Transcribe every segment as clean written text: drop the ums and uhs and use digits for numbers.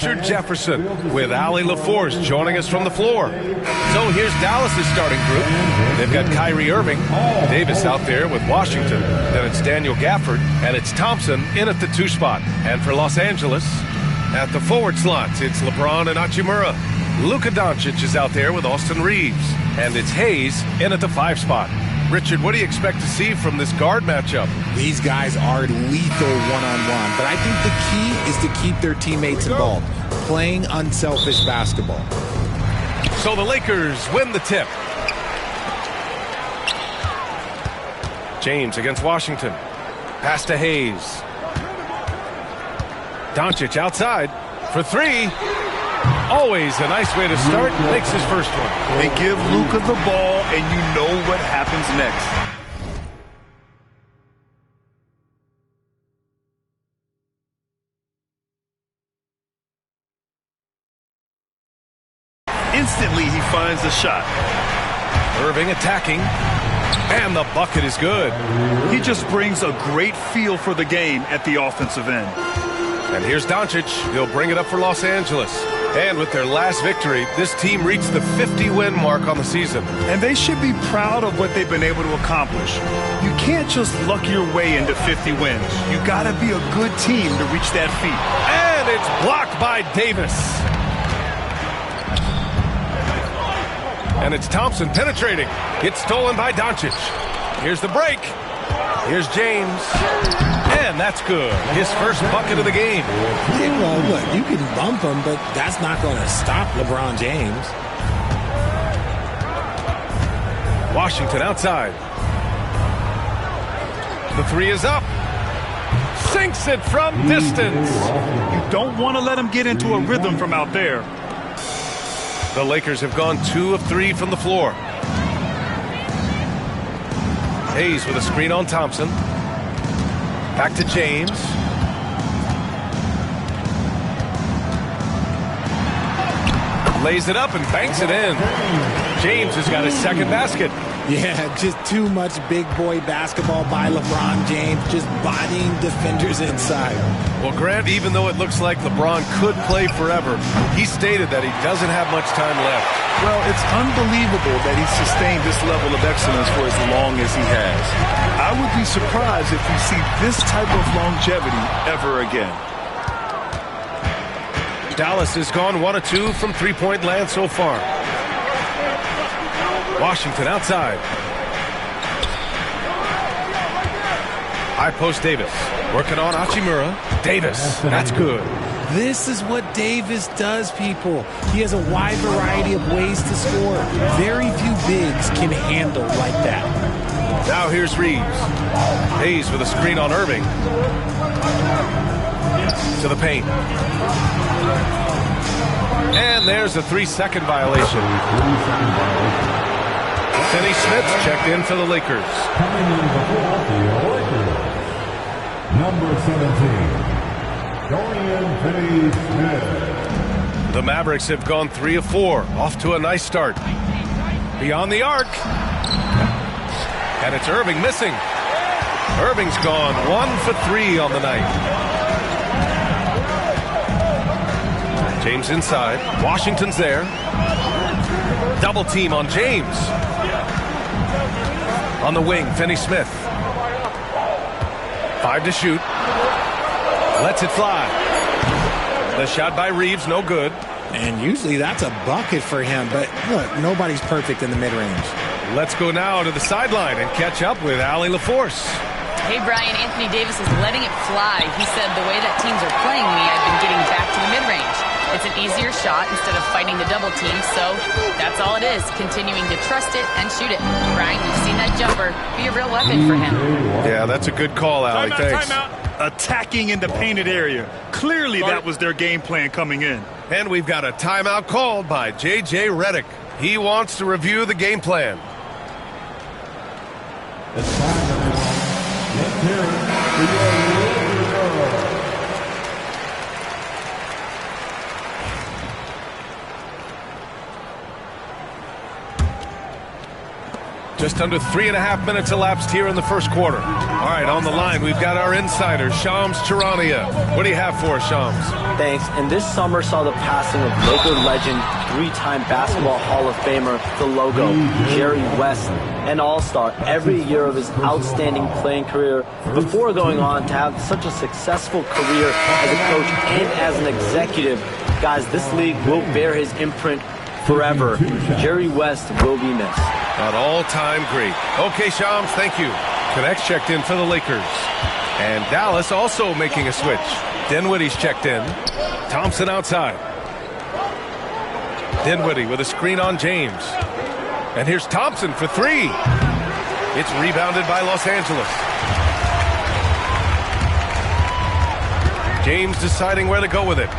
Richard Jefferson with Allie LaForce joining us from the floor. So here's Dallas' starting group. They've got Kyrie Irving, Davis out there with Washington. Then it's Daniel Gafford, and it's Thompson in at the 2 spot. And for Los Angeles, at the forward slots, it's LeBron and Hachimura. Luka Doncic is out there with Austin Reeves. And it's Hayes in at the 5 spot. Richard, what do you expect to see from this guard matchup? These guys are lethal one-on-one, but I think the key is to keep their teammates involved, playing unselfish basketball. So the Lakers win the tip. James against Washington. Pass to Hayes. Doncic outside for 3. Always a nice way to start. Makes his first one. They give Luka the ball, and you know what happens next. Instantly, he finds the shot. Irving attacking, and the bucket is good. He just brings a great feel for the game at the offensive end. And here's Doncic. He'll bring it up for Los Angeles. And with their last victory, this team reached the 50-win mark on the season. And they should be proud of what they've been able to accomplish. You can't just luck your way into 50 wins. You got to be a good team to reach that feat. And it's blocked by Davis. And it's Thompson penetrating. It's stolen by Doncic. Here's the break. Here's James. And that's good. His first bucket of the game. Yeah, well, look, you can bump him, but that's not going to stop LeBron James. Washington outside. The 3 is up. Sinks it from distance. You don't want to let him get into a rhythm from out there. The Lakers have gone 2 of 3 from the floor. Hayes with a screen on Thompson. Back to James. Lays it up and banks it in. James has got his second basket. Yeah, just too much big boy basketball by LeBron James, just bodying defenders inside. Well, Grant, even though it looks like LeBron could play forever, he stated that he doesn't have much time left. Well, it's unbelievable that he sustained this level of excellence for as long as he has. I would be surprised if we see this type of longevity ever again. Dallas has gone 1 of 2 from three-point land so far. Washington outside. High post Davis. Working on Hachimura. Davis. That's good. This is what Davis does, people. He has a wide variety of ways to score. Very few bigs can handle like that. Now here's Reeves. Hayes with a screen on Irving. To the paint. And there's a 3-second violation. Finney Smith checked in for the Lakers. Coming in for Philadelphia Lakers, number 17, Dorian Finney-Smith. The Mavericks have gone 3 of 4, off to a nice start. Beyond the arc. And it's Irving missing. Irving's gone 1 for 3 on the night. James inside. Washington's there. Double team on James. On the wing, Finney-Smith. 5 to shoot. Lets it fly. The shot by Reeves, no good. And usually that's a bucket for him, but look, nobody's perfect in the mid-range. Let's go now to the sideline and catch up with Allie LaForce. Hey, Brian, Anthony Davis is letting it fly. He said, the way that teams are playing me, I've been getting back to the mid-range. It's an easier shot instead of fighting the double team, so that's all it is, continuing to trust it and shoot it. Brian, you've seen that jumper be a real weapon for him. Yeah, that's a good call, Allie. Thanks. Timeout. Attacking in the painted area. Clearly that was their game plan coming in. And we've got a timeout called by J.J. Redick. He wants to review the game plan. It's time, everyone. Let's hear it for your Lakers. Just under 3.5 minutes elapsed here in the first quarter. All right, on the line, we've got our insider, Shams Charania. What do you have for us, Shams? Thanks. And this summer saw the passing of Laker legend, three-time basketball Hall of Famer, the logo, Jerry West, an all-star every year of his outstanding playing career before going on to have such a successful career as a coach and as an executive. Guys, this league will bear his imprint forever. Jerry West will be missed. An all-time great. Okay, Shams, thank you. Connects checked in for the Lakers. And Dallas also making a switch. Dinwiddie's checked in. Thompson outside. Dinwiddie with a screen on James. And here's Thompson for three. It's rebounded by Los Angeles. James deciding where to go with it.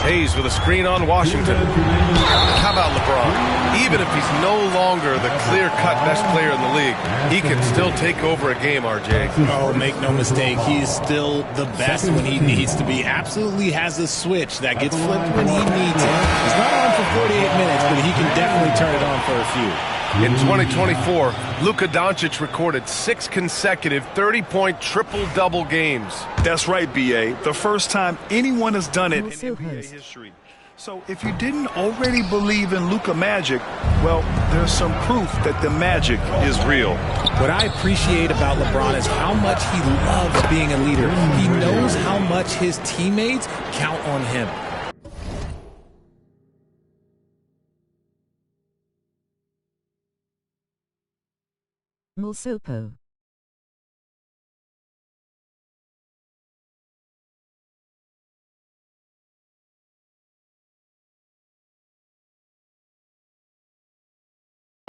Hayes with a screen on Washington. How about LeBron? Even if he's no longer the clear-cut best player in the league, he can still take over a game, RJ. Oh, make no mistake. He is still the best when he needs to be. Absolutely has a switch that gets flipped when he needs it. He's not on for 48 minutes, but he can definitely turn it on for a few. In 2024, Luka Doncic recorded 6 consecutive 30-point triple-double games. That's right, B.A. The first time anyone has done it in NBA history. So if you didn't already believe in Luka magic, well, there's some proof that the magic is real. What I appreciate about LeBron is how much he loves being a leader. He knows how much his teammates count on him. Mulsopo.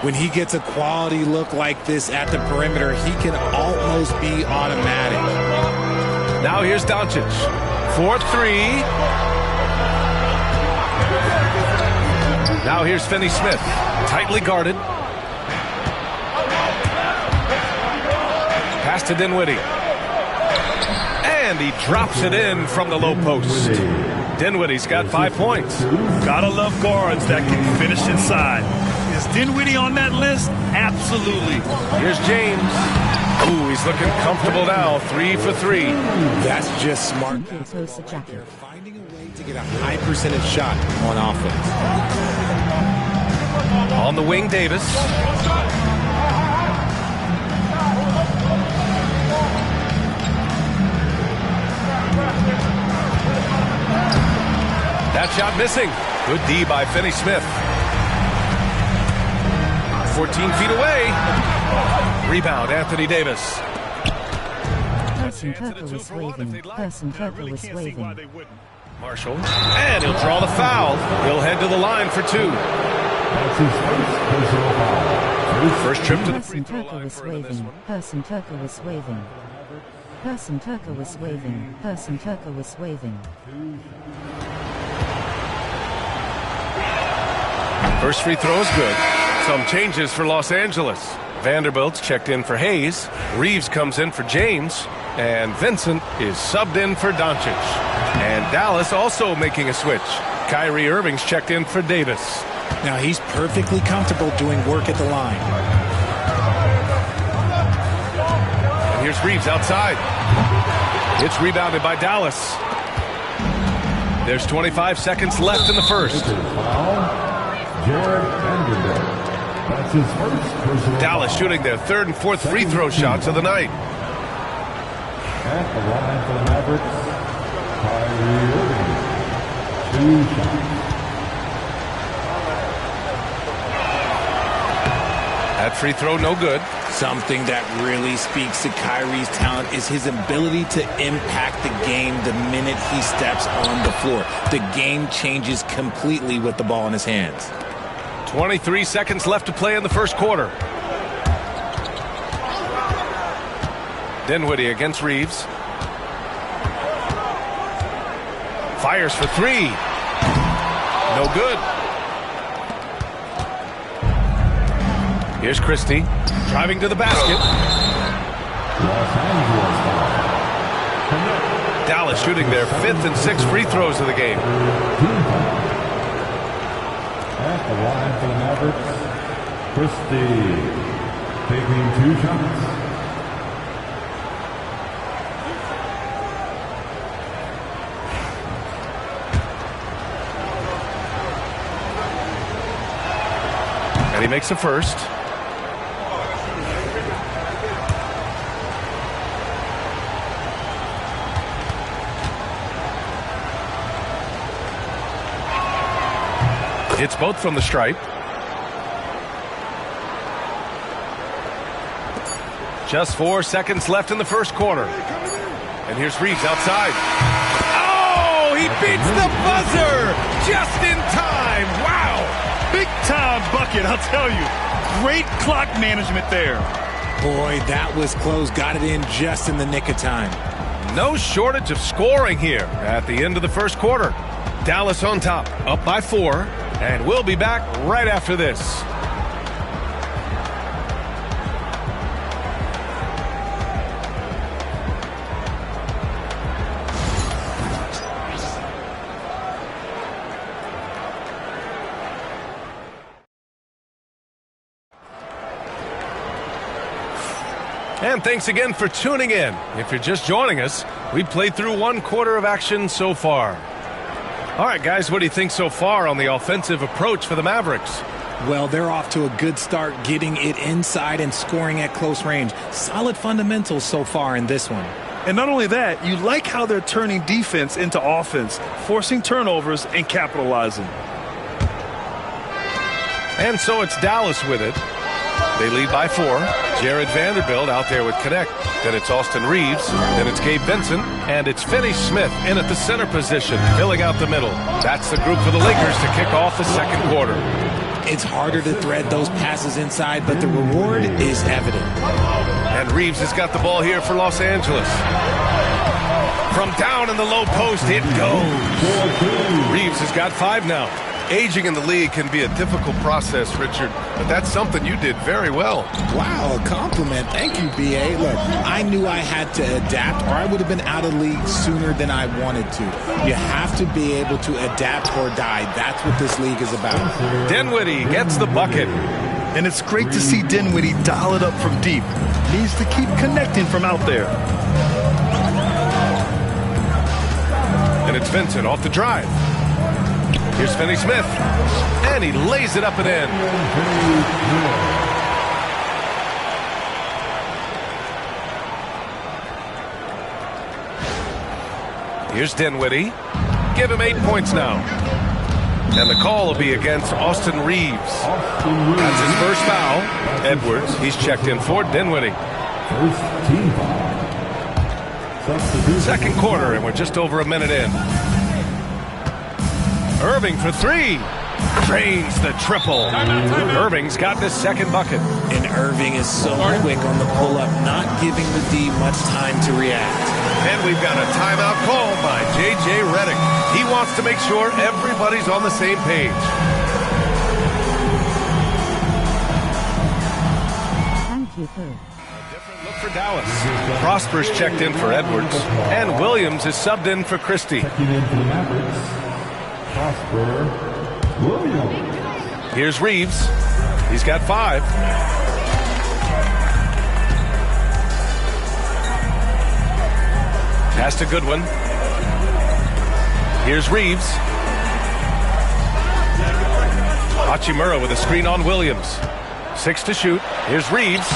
When he gets a quality look like this at the perimeter, he can almost be automatic. Now here's Doncic. 4-3. Now here's Finney-Smith. Tightly guarded. Pass to Dinwiddie. And he drops it in from the low post. Dinwiddie's got 5 points. Gotta love guards that can finish inside. Is Dinwiddie on that list? Absolutely. Here's James. Ooh, he's looking comfortable now. 3 for 3. That's just smart. They're finding a way to get a high percentage shot on offense. On the wing, Davis. That shot missing. Good D by Finney-Smith. 14 feet away. Rebound, Anthony Davis. Person Turco was waving. Person Turco was waving. Marshall. And he'll draw the foul. He'll head to the line for 2. That's his first personal foul. First trip to the Person Turco was waving. Person Turco was waving. Person Turco was waving. Person Turco was waving. First free throw is good. Some changes for Los Angeles. Vanderbilt's checked in for Hayes. Reeves comes in for James. And Vincent is subbed in for Doncic. And Dallas also making a switch. Kyrie Irving's checked in for Davis. Now he's perfectly comfortable doing work at the line. And here's Reeves outside. It's rebounded by Dallas. There's 25 seconds left in the first. That's his first personal Dallas foul. shooting their 3rd and 4th free throw shots of the night. At the line for the Mavericks, Kyrie Irving. 2 shots. That free throw no good. Something that really speaks to Kyrie's talent is his ability to impact the game the minute he steps on the floor. The game changes completely with the ball in his hands. 23 seconds left to play in the first quarter. Dinwiddie against Reeves. Fires for 3. No good. Here's Christie driving to the basket. Los Angeles foul. Dallas shooting their 5th and 6th free throws of the game. Team foul. At the line for the Mavericks, Christie. taking 2 shots. And he makes the first. It's both from the stripe. Just 4 seconds left in the first quarter. And here's Reeves outside. Oh, he beats the buzzer just in time. Wow. Big time bucket, I'll tell you. Great clock management there. Boy, that was close. Got it in just in the nick of time. No shortage of scoring here at the end of the first quarter. Dallas on top, up by 4. And we'll be back right after this. And thanks again for tuning in. If you're just joining us, we played through 1 quarter of action so far. All right, guys, what do you think so far on the offensive approach for the Mavericks? Well, they're off to a good start getting it inside and scoring at close range. Solid fundamentals so far in this one. And not only that, you like how they're turning defense into offense, forcing turnovers and capitalizing. And so it's Dallas with it. They lead by 4. Jared Vanderbilt out there with Connect. Then it's Austin Reeves. Then it's Gabe Vincent. And it's Finney Smith in at the center position, filling out the middle. That's the group for the Lakers to kick off the second quarter. It's harder to thread those passes inside, but the reward is evident. And Reeves has got the ball here for Los Angeles. From down in the low post, it goes. Reeves has got 5 now. Aging in the league can be a difficult process, Richard, but that's something you did very well. Wow, a compliment. Thank you, B.A. Look, I knew I had to adapt or I would have been out of the league sooner than I wanted to. You have to be able to adapt or die. That's what this league is about. Dinwiddie gets the bucket. And it's great to see Dinwiddie dial it up from deep. Needs to keep connecting from out there. And it's Vincent off the drive. Here's Finney Smith, and he lays it up and in. Here's Dinwiddie. Give him 8 points now. And the call will be against Austin Reeves. That's his first foul. Edwards, he's checked in for Dinwiddie. First team foul. Second quarter, and we're just over a minute in. Irving for 3. Drains the triple. Irving's got his second bucket. And Irving is so quick on the pull-up, not giving the D much time to react. And we've got a timeout call by J.J. Redick. He wants to make sure everybody's on the same page. Thank you, Pooh. Different look for Dallas. Prosper's checked in for Edwards. And Williams is subbed in for Christie. Checking in for the Mavericks. Prosper Williams. Here's Reeves. He's got 5. Pass to Goodwin. Here's Reeves. Hachimura with a screen on Williams. 6 to shoot. Here's Reeves.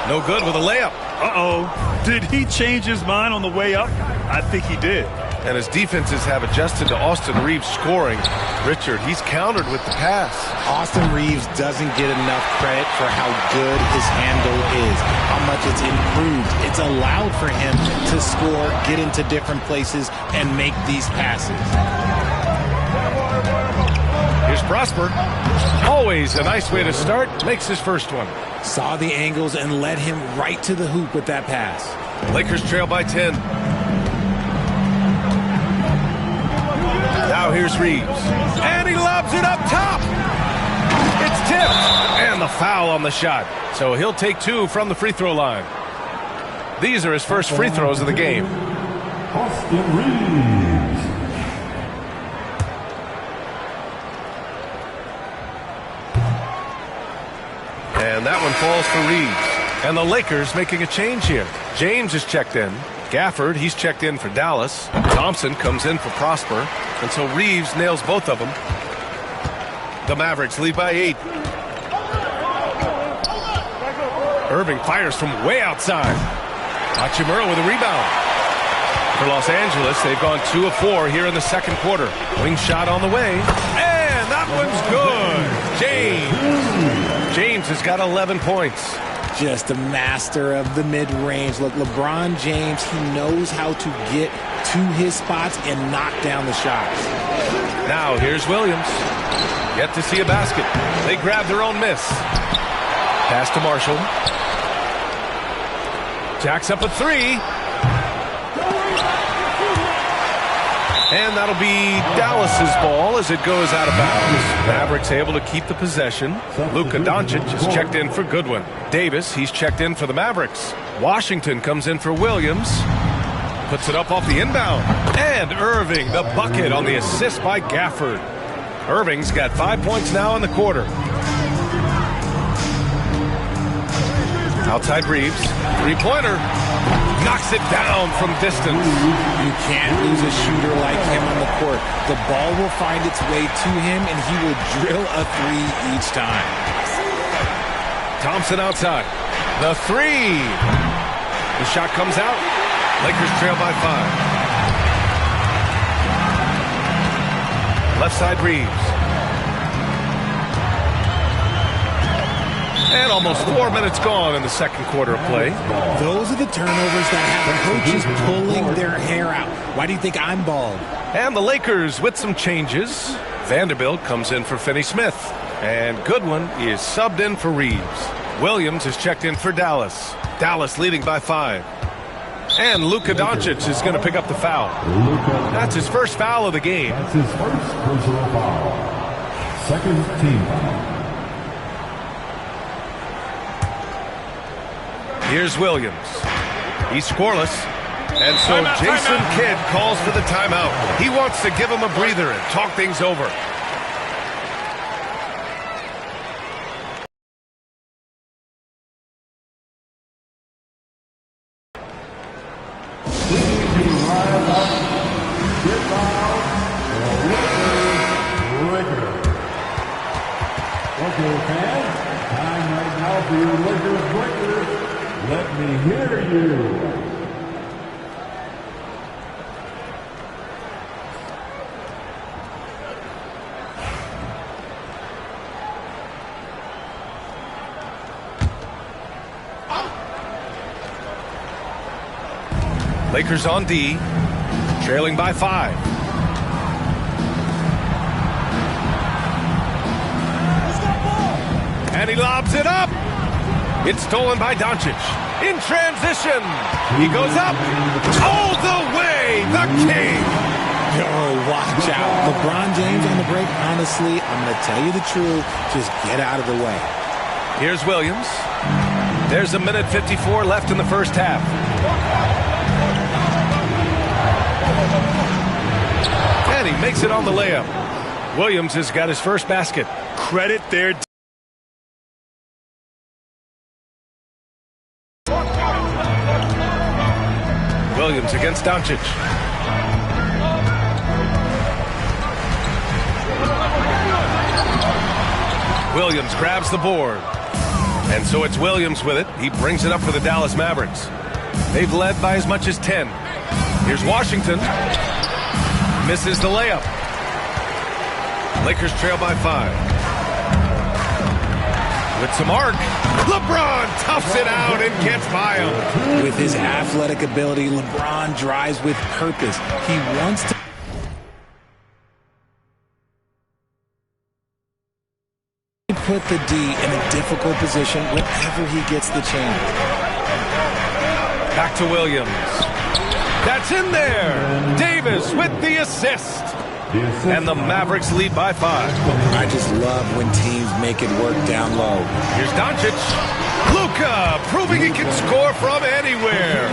No good with a layup. Uh-oh. Did he change his mind on the way up? I think he did. And his defenses have adjusted to Austin Reeves scoring. Richard, he's countered with the pass. Austin Reeves doesn't get enough credit for how good his handle is, how much it's improved. It's allowed for him to score, get into different places, and make these passes. Here's Prosper. Always a nice way to start. Makes his first one. Saw the angles and led him right to the hoop with that pass. Lakers trail by 10. Now here's Reeves. And he lobs it up top. It's tipped. And the foul on the shot. So he'll take 2 from the free throw line. These are his first free throws of the game. Austin Reeves. And And that one falls for Reeves. And the Lakers making a change here. James is checked in. Gafford, he's checked in for Dallas. Thompson comes in for Prosper. And so Reeves nails both of them. The Mavericks lead by 8. Irving fires from way outside. Hachimura with a rebound. For Los Angeles, they've gone 2 of 4 here in the second quarter. Wing shot on the way. And that one's good. James has got 11 points. Just a master of the mid-range. Look, LeBron James, he knows how to get to his spots and knock down the shots. Now here's Williams. Yet to see a basket. They grab their own miss. Pass to Marshall. Jacks up a 3. And that'll be Dallas's ball as it goes out of bounds. Mavericks able to keep the possession. Luka Doncic is checked in for Goodwin. Davis, he's checked in for the Mavericks. Washington comes in for Williams. Puts it up off the inbound. And Irving, the bucket on the assist by Gafford. Irving's got 5 points now in the quarter. Outside Reeves. Three-pointer. Knocks it down from distance. You can't lose a shooter like him on the court. The ball will find its way to him, and he will drill a 3 each time. Thompson outside. The 3. The shot comes out. Lakers trail by 5. Left side Reeves. And almost 4 minutes gone in the second quarter of play. Those are the turnovers that have coaches pulling their hair out. Why do you think I'm bald? And the Lakers with some changes. Vanderbilt comes in for Finney Smith. And Goodwin is subbed in for Reeves. Williams is checked in for Dallas. Dallas leading by 5. And Luka Doncic is going to pick up the foul. That's his first foul of the game. That's his first personal foul. Second team foul. Here's Williams. He's scoreless. And so Jason Kidd calls for the timeout. He wants to give him a breather and talk things over. Okay, fans, time right now for your Lakers breakers. Let me hear you. Lakers on D, trailing by 5. And he lobs it up. It's stolen by Doncic. In transition. He goes up. All the way. The king. Yo, watch out. LeBron James on the break. Honestly, I'm going to tell you the truth. Just get out of the way. Here's Williams. There's a minute 54 left in the first half. And he makes it on the layup. Williams has got his first basket. Credit their Williams against Doncic. Williams grabs the board. And so it's Williams with it. He brings it up for the Dallas Mavericks. They've led by as much as 10. Here's Washington. Misses the layup. Lakers trail by 5. With some arc. LeBron toughs it out and gets by him. With his athletic ability, LeBron drives with purpose. He wants to put the D in a difficult position whenever he gets the chance. Back to Williams. That's in there. Davis with the assist. And the Mavericks lead by 5. I just love when teams make it work down low. Here's Doncic. Luka proving he can score from anywhere.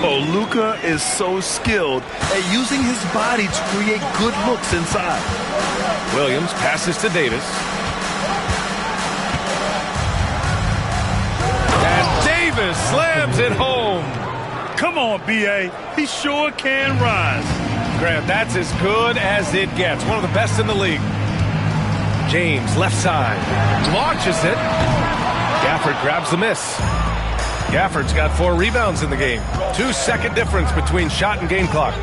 Oh, Luka is so skilled at using his body to create good looks inside. Williams passes to Davis. slams it home. Come on, B.A. He sure can rise. Grant, that's as good as it gets. One of the best in the league. James, left side, launches it. Gafford grabs the miss. Gafford's got 4 rebounds in the game. 2-second difference between shot and game clock.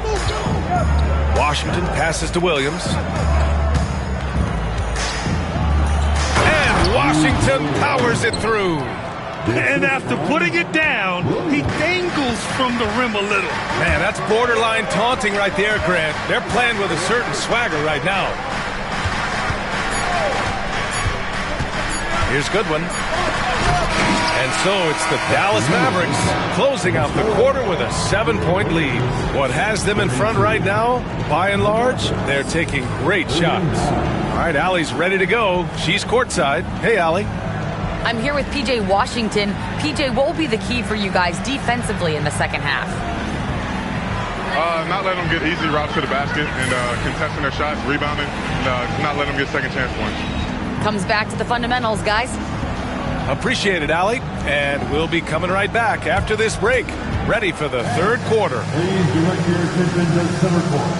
Washington passes to Williams. And Washington powers it through. And after putting it down, he dangles from the rim a little. Man, that's borderline taunting right there, Grant. They're playing with a certain swagger right now. Here's Goodwin. And so it's the Dallas Mavericks closing out the quarter with a 7-point lead. What has them in front right now, by and large, they're taking great shots. All right, Allie's ready to go. She's courtside. Hey, Allie. I'm here with P.J. Washington. P.J., what will be the key for you guys defensively in the second half? Not letting them get easy routes to the basket and contesting their shots, rebounding, and not letting them get second chance points. Comes back to the fundamentals, guys. Appreciate it, Allie. And we'll be coming right back after this break. Ready for the third quarter. Please direct your attention to the center court.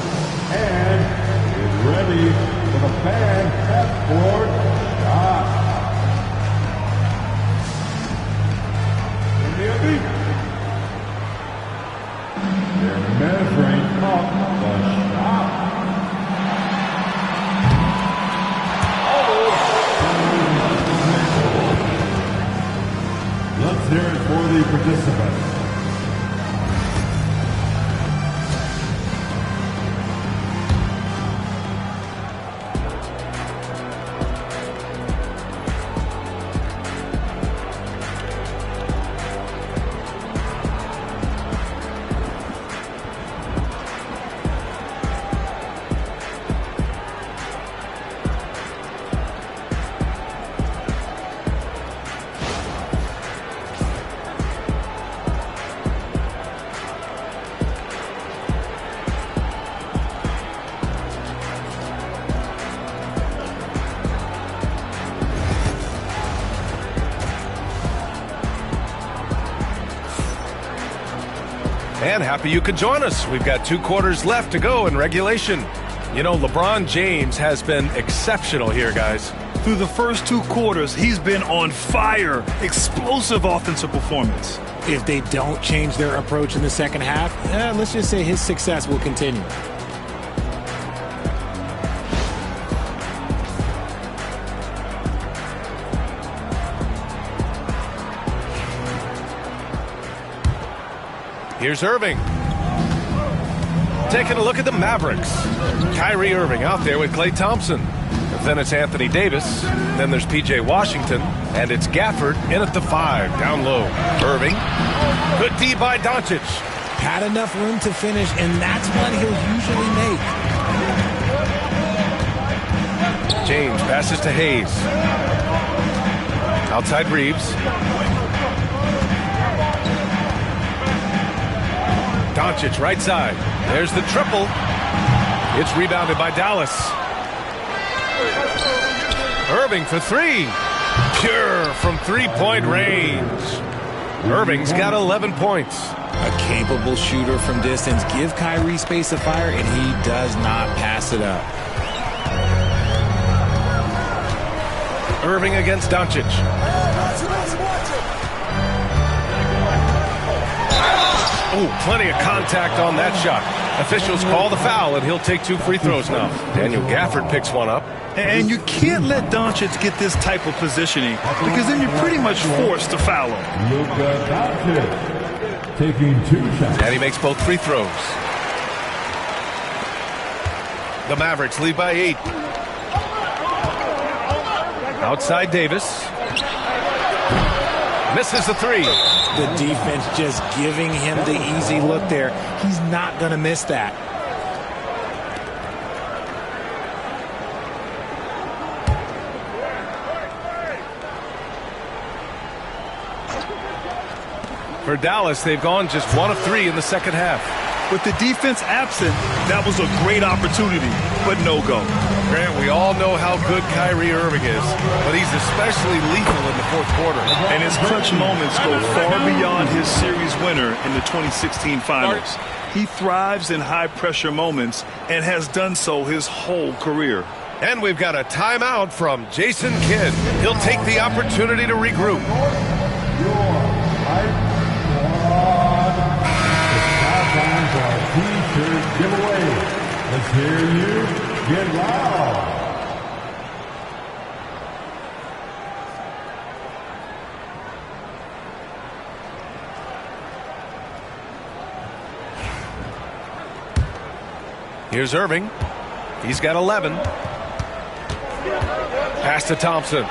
And get ready for the fan half-court shot. They're measuring up the shot. Let's hear it for the participants. And happy you could join us. We've got 2 quarters left to go in regulation. You know, LeBron James has been exceptional here, guys. Through the first 2 quarters, he's been on fire. Explosive offensive performance. If they don't change their approach in the second half, let's just say his success will continue. Here's Irving. Taking a look at the Mavericks. Kyrie Irving out there with Klay Thompson. Then it's Anthony Davis. Then there's P.J. Washington. And it's Gafford in at the 5, down low. Irving. Good D by Doncic. Had enough room to finish, and that's what he'll usually make. James passes to Hayes. Outside Reeves. Doncic right side. There's the triple. It's rebounded by Dallas. Irving for 3. Pure from 3-point range. Irving's got 11 points. A capable shooter from distance. Give Kyrie space to fire, and he does not pass it up. Irving against Doncic. Oh, plenty of contact on that shot. Officials call the foul, and he'll take 2 free throws now. Daniel Gafford picks one up. And you can't let Doncic get this type of positioning because then you're pretty much forced to foul him. Luka Doncic taking 2 shots. And he makes both free throws. The Mavericks lead by 8. Outside Davis. Misses the 3. The defense just giving him the easy look there. He's not going to miss that. For Dallas, they've gone just 1 of 3 in the second half. With the defense absent, that was a great opportunity, but no go. Grant, we all know how good Kyrie Irving is, but he's especially lethal in the fourth quarter. And his clutch moments go far beyond his series winner in the 2016 finals. He thrives in high-pressure moments and has done so his whole career. And we've got a timeout from Jason Kidd. He'll take the opportunity to regroup. T-shirt giveaway. Let's hear you get loud. Here's Irving. He's got 11. Pass to Thompson.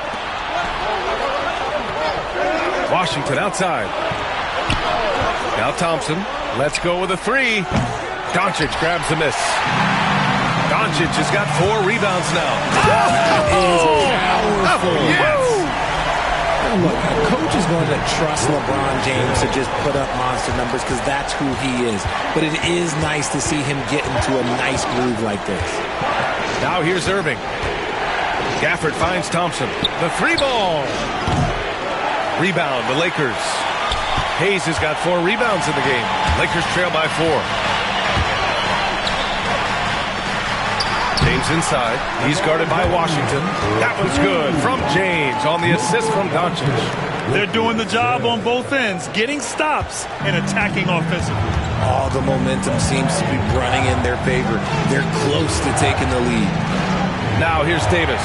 Washington outside. Now Thompson. Let's go with a three. Doncic grabs the miss. Doncic has got 4 rebounds now. Powerful. Yes. Look, a coach is going to trust LeBron James to just put up monster numbers because that's who he is. But it is nice to see him get into a nice groove like this. Now here's Irving. Gafford finds Thompson. The 3-ball. Rebound, the Lakers. Hayes has got 4 rebounds in the game. Lakers trail by 4. James inside. He's guarded by Washington. That one's good from James on the assist from Doncic. They're doing the job on both ends, getting stops and attacking offensively. All the momentum seems to be running in their favor. They're close to taking the lead. Now here's Davis.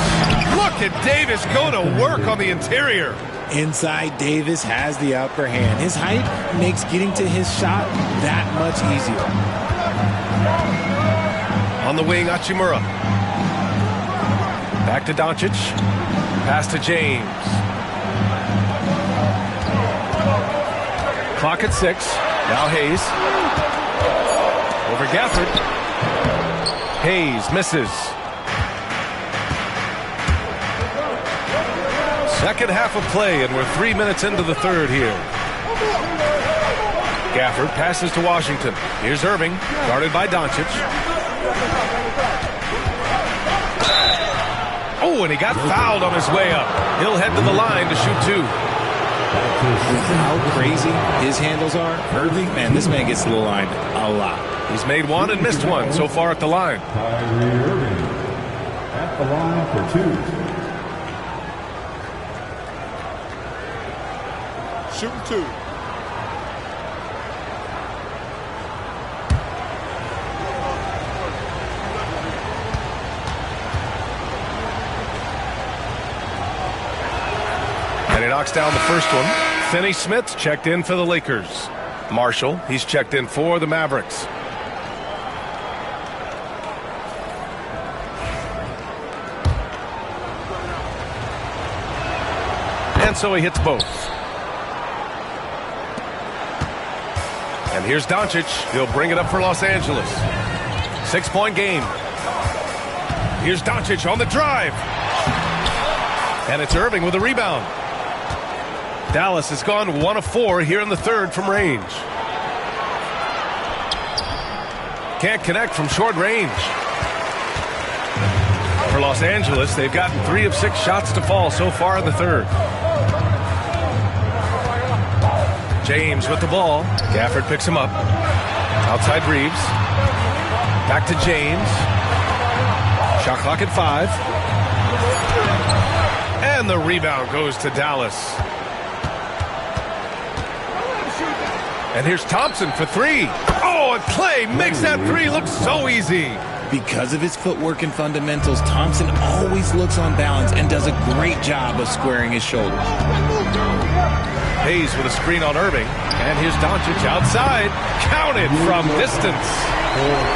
Look at Davis go to work on the interior. Inside, Davis has the upper hand. His height makes getting to his shot that much easier. On the wing, Hachimura. Back to Doncic. Pass to James. Clock at 6. Now Hayes. Over Gafford. Hayes misses. Second half of play, and we're 3 minutes into the third here. Gafford passes to Washington. Here's Irving, guarded by Doncic. Oh, and he got fouled on his way up. He'll head to the line to shoot 2. How crazy his handles are, Irving, man, this man gets to the line a lot. He's made 1 and missed 1 so far at the line. Kyrie Irving at the line for 2. Shooting 2. And he knocks down the first one. Finney Smith checked in for the Lakers. Marshall, he's checked in for the Mavericks. And so he hits both. And here's Doncic. He'll bring it up for Los Angeles. 6-point game. Here's Doncic on the drive. And it's Irving with a rebound. Dallas has gone 1 of 4 here in the third from range. Can't connect from short range. For Los Angeles, they've gotten 3 of 6 shots to fall so far in the third. James with the ball. Gafford picks him up. Outside Reeves. Back to James. Shot clock at 5. And the rebound goes to Dallas. And here's Thompson for 3. Oh, and Clay makes that 3 look so easy. Because of his footwork and fundamentals, Thompson always looks on balance and does a great job of squaring his shoulders. Hayes with a screen on Irving. And here's Doncic outside. Counted from distance.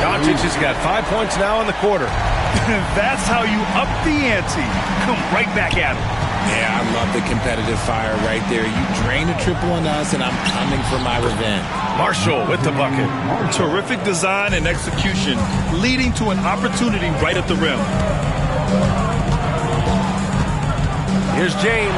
Doncic has got 5 points now in the quarter. That's how you up the ante. Come right back at him. Yeah, I love the competitive fire right there. You drain a triple on us, and I'm coming for my revenge. Marshall with the bucket. Terrific design and execution, leading to an opportunity right at the rim. Here's James.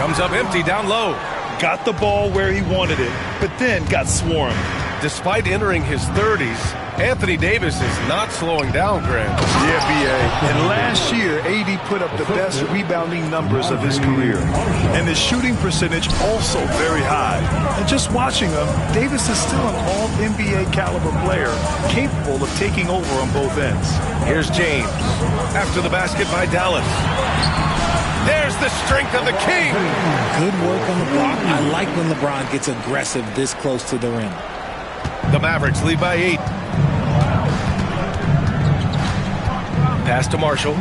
Comes up empty down low. Got the ball where he wanted it, but then got swarmed. Despite entering his 30s, Anthony Davis is not slowing down, Grant. Yeah, B.A. And last year, AD put up the best rebounding numbers of his career. And his shooting percentage also very high. And just watching him, Davis is still an all-NBA caliber player, capable of taking over on both ends. Here's James. After the basket by Dallas. There's the strength of the king. Good work on the block. I like when LeBron gets aggressive this close to the rim. The Mavericks lead by 8. Pass to Marshall.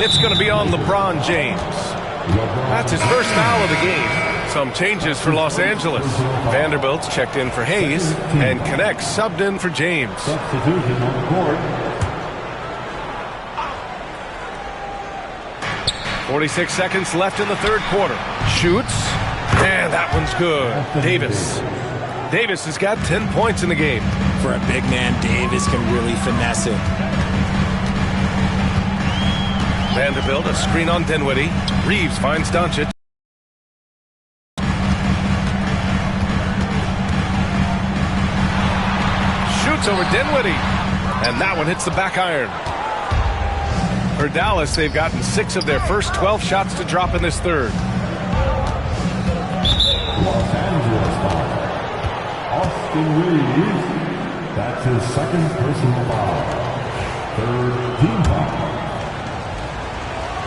It's going to be on LeBron James. That's his first foul of the game. Some changes for Los Angeles. Vanderbilt's checked in for Hayes, and Connects subbed in for James. Substitution on the court. 46 seconds left in the third quarter. Shoots, and that one's good. Davis has got 10 points in the game. For a big man, Davis can really finesse it. Vanderbilt, a screen on Dinwiddie. Reeves finds Doncic. Shoots over Dinwiddie, and that one hits the back iron. For Dallas, they've gotten 6 of their first 12 shots to drop in this third. Los Angeles foul. Austin Reeves. That's his second personal foul. Third team foul.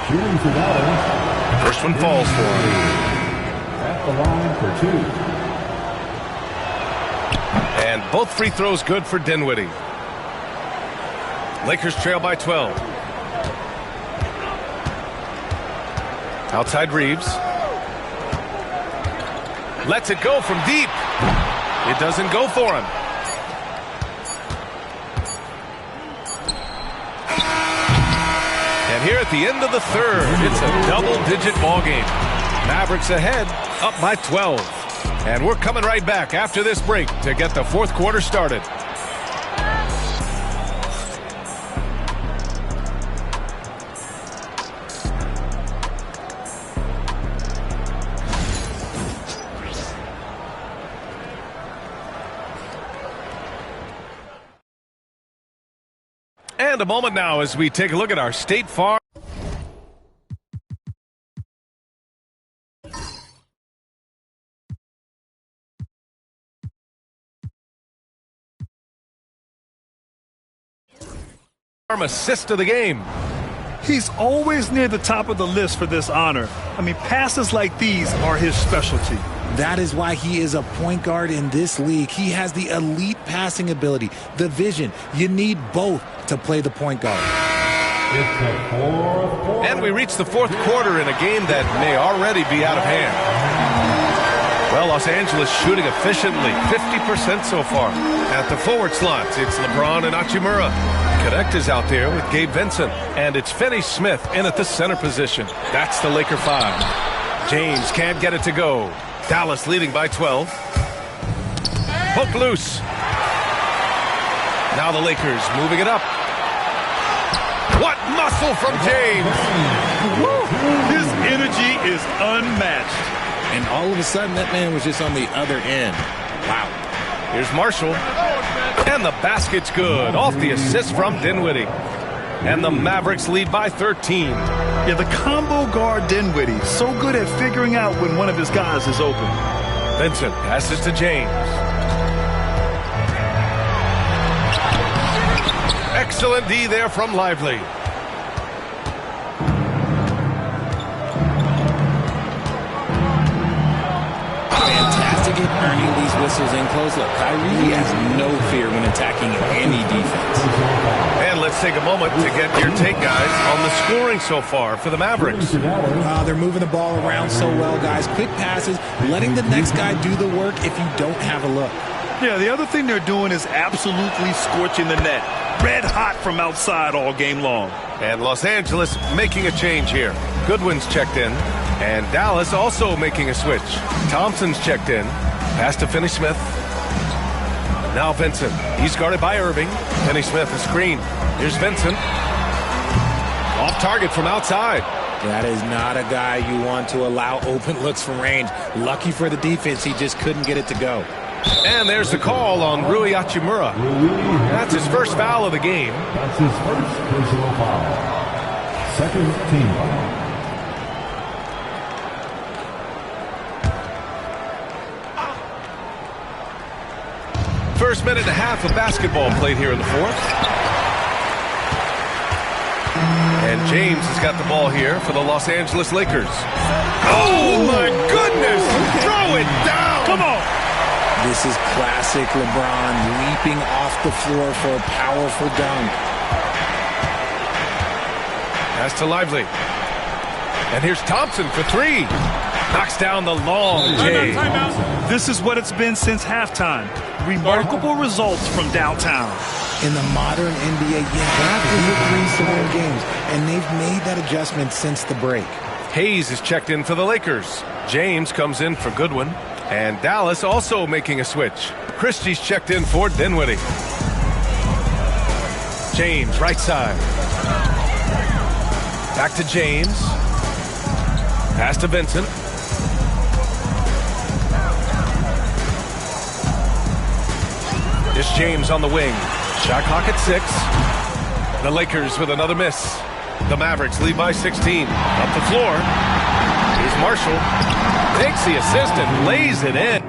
Shooting for Dallas. First one falls for him. At the line for 2. And both free throws good for Dinwiddie. Lakers trail by 12. Outside Reeves. Lets it go from deep. It doesn't go for him. And here at the end of the third, it's a double-digit ball game. Mavericks ahead, up by 12. And we're coming right back after this break to get the fourth quarter started. And a moment now as we take a look at our State Farm. Assist of the game. He's always near the top of the list for this honor. I mean, passes like these are his specialty. That is why he is a point guard in this league. He has the elite passing ability, the vision. You need both to play the point guard. It's the fourth quarter. And we reach the fourth quarter in a game that may already be out of hand. Well, Los Angeles shooting efficiently, 50% so far. At the forward slots, it's LeBron and Hachimura. Connect is out there with Gabe Vincent. And it's Finney-Smith in at the center position. That's the Laker 5. James can't get it to go. Dallas leading by 12. Hook loose. Now the Lakers moving it up. What muscle from James! His energy is unmatched. And all of a sudden, that man was just on the other end. Wow. Here's Marshall. And the basket's good. Off the assist from Dinwiddie. And the Mavericks lead by 13. Yeah, the combo guard Dinwiddie, so good at figuring out when one of his guys is open. Vincent passes to James. Excellent D there from Lively. Fantastic at earning these whistles in close. Look, Kyrie has no fear when attacking any defense. And let's take a moment to get your take, guys, on the scoring so far for the Mavericks. They're moving the ball around so well, guys. Quick passes, letting the next guy do the work if you don't have a look. Yeah, the other thing they're doing is absolutely scorching the net. Red hot from outside all game long. And Los Angeles making a change here. Goodwin's checked in. And Dallas also making a switch. Thompson's checked in. Pass to Finney-Smith. Now Vincent. He's guarded by Irving. Finney-Smith a screen. Here's Vincent. Off target from outside. That is not a guy you want to allow open looks from range. Lucky for the defense, he just couldn't get it to go. And there's the call on Rui Hachimura. That's his first foul of the game. That's his first personal foul. Second team foul. First minute and a half of basketball played here in the fourth. And James has got the ball here for the Los Angeles Lakers. Oh, my goodness! Throw it down! Come on! This is classic LeBron leaping off the floor for a powerful dunk. Pass to Lively. And here's Thompson for three. Knocks down the long J. This is what it's been since halftime. Remarkable results from downtown. In the modern NBA, you have to hit threes to win games, and they've made that adjustment since the break. Hayes is checked in for the Lakers. James comes in for Goodwin. And Dallas also making a switch. Christie's checked in for Dinwiddie. James, right side. Back to James. Pass to Vincent. It's James on the wing. Shot clock at 6. The Lakers with another miss. The Mavericks lead by 16. Up the floor. Here's Marshall. Takes the assist and lays it in.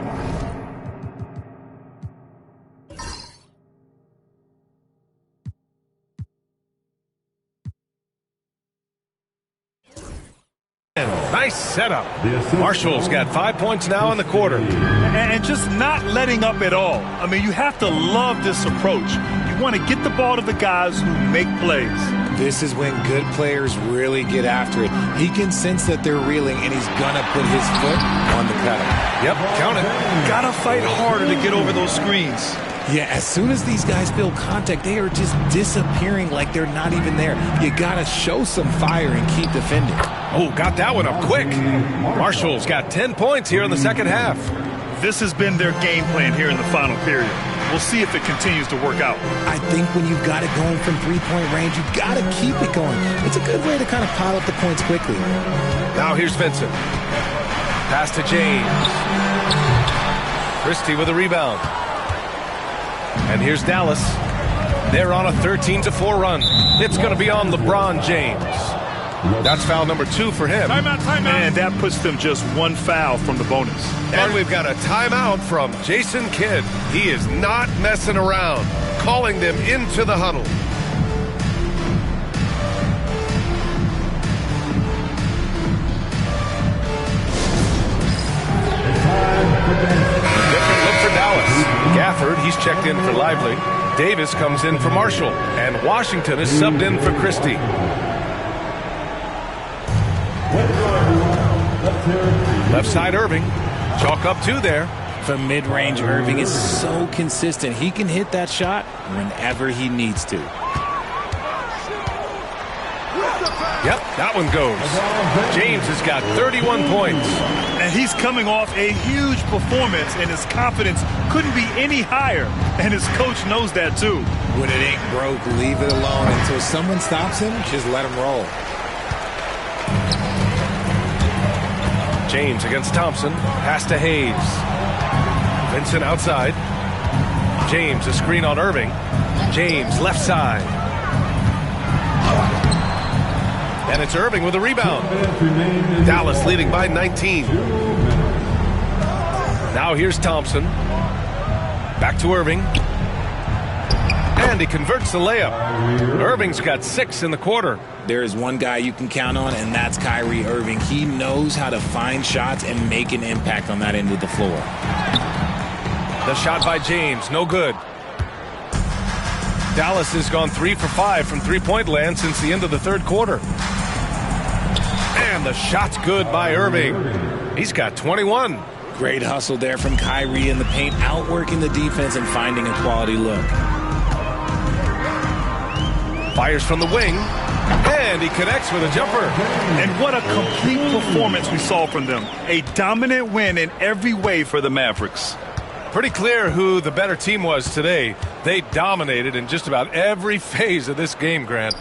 Nice setup. Marshall's got 5 points now in the quarter. And just not letting up at all. I mean, you have to love this approach. You want to get the ball to the guys who make plays. This is when good players really get after it. He can sense that they're reeling, and he's going to put his foot on the pedal. Yep, count it. Gotta fight harder to get over those screens. Yeah, as soon as these guys feel contact, they are just disappearing like they're not even there. You got to show some fire and keep defending. Oh, got that one up quick. Marshall's got 10 points here in the second half. This has been their game plan here in the final period. We'll see if it continues to work out. I think when you've got it going from three-point range, you've got to keep it going. It's a good way to kind of pile up the points quickly. Now here's Vincent. Pass to James. Christie with a rebound. And here's Dallas. They're on a 13-4 run. It's going to be on LeBron James. That's foul number 2 for him. Timeout. And that puts them just one foul from the bonus. And we've got a timeout from Jason Kidd. He is not messing around, calling them into the huddle. Different look for Dallas. Gafford, he's checked in for Lively. Davis comes in for Marshall. And Washington is subbed in for Christie. Left side Irving. Chalk up 2 there. From mid-range, Irving is so consistent. He can hit that shot whenever he needs to. Yep, that one goes. James has got 31 points. And he's coming off a huge performance, and his confidence couldn't be any higher. And his coach knows that, too. When it ain't broke, leave it alone. Until someone stops him, just let him roll. James against Thompson. Pass to Hayes. Vincent outside. James, a screen on Irving. James, left side. And it's Irving with a rebound. Dallas leading by 19. Now here's Thompson. Back to Irving. And he converts the layup. Irving's got 6 in the quarter. There is one guy you can count on, and that's Kyrie Irving. He knows how to find shots and make an impact on that end of the floor. The shot by James, no good. Dallas has gone 3 for 5 from three-point land since the end of the third quarter. And the shot's good by Irving. He's got 21. Great hustle there from Kyrie in the paint, outworking the defense and finding a quality look. Fires from the wing, and he connects with a jumper. And what a complete performance we saw from them. A dominant win in every way for the Mavericks. Pretty clear who the better team was today. They dominated in just about every phase of this game, Grant.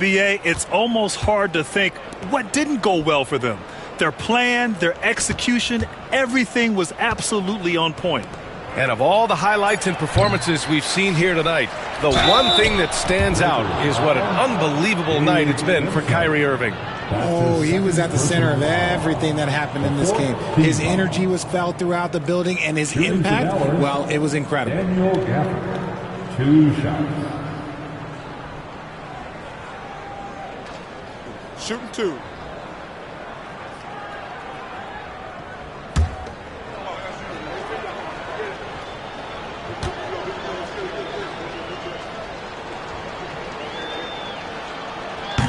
B.A., it's almost hard to think what didn't go well for them. Their plan, their execution, everything was absolutely on point. And of all the highlights and performances we've seen here tonight, the one thing that stands out is what an unbelievable night it's been for Kyrie Irving. Oh, he was at the center of everything that happened in this game. His energy was felt throughout the building, and his impact, well, it was incredible. Daniel Gafford, 2 shots. Shooting 2.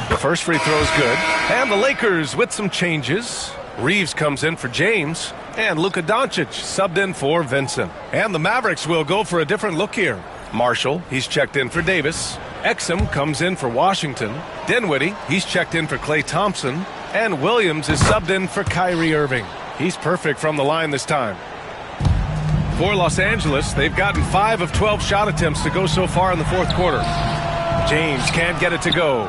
The first free throw is good. And the Lakers with some changes. Reeves comes in for James. And Luka Doncic subbed in for Vincent. And the Mavericks will go for a different look here. Marshall, he's checked in for Davis. Exum comes in for Washington. Dinwiddie, he's checked in for Klay Thompson. And Williams is subbed in for Kyrie Irving. He's perfect from the line this time. For Los Angeles, they've gotten 5 of 12 shot attempts to go so far in the fourth quarter. James can't get it to go.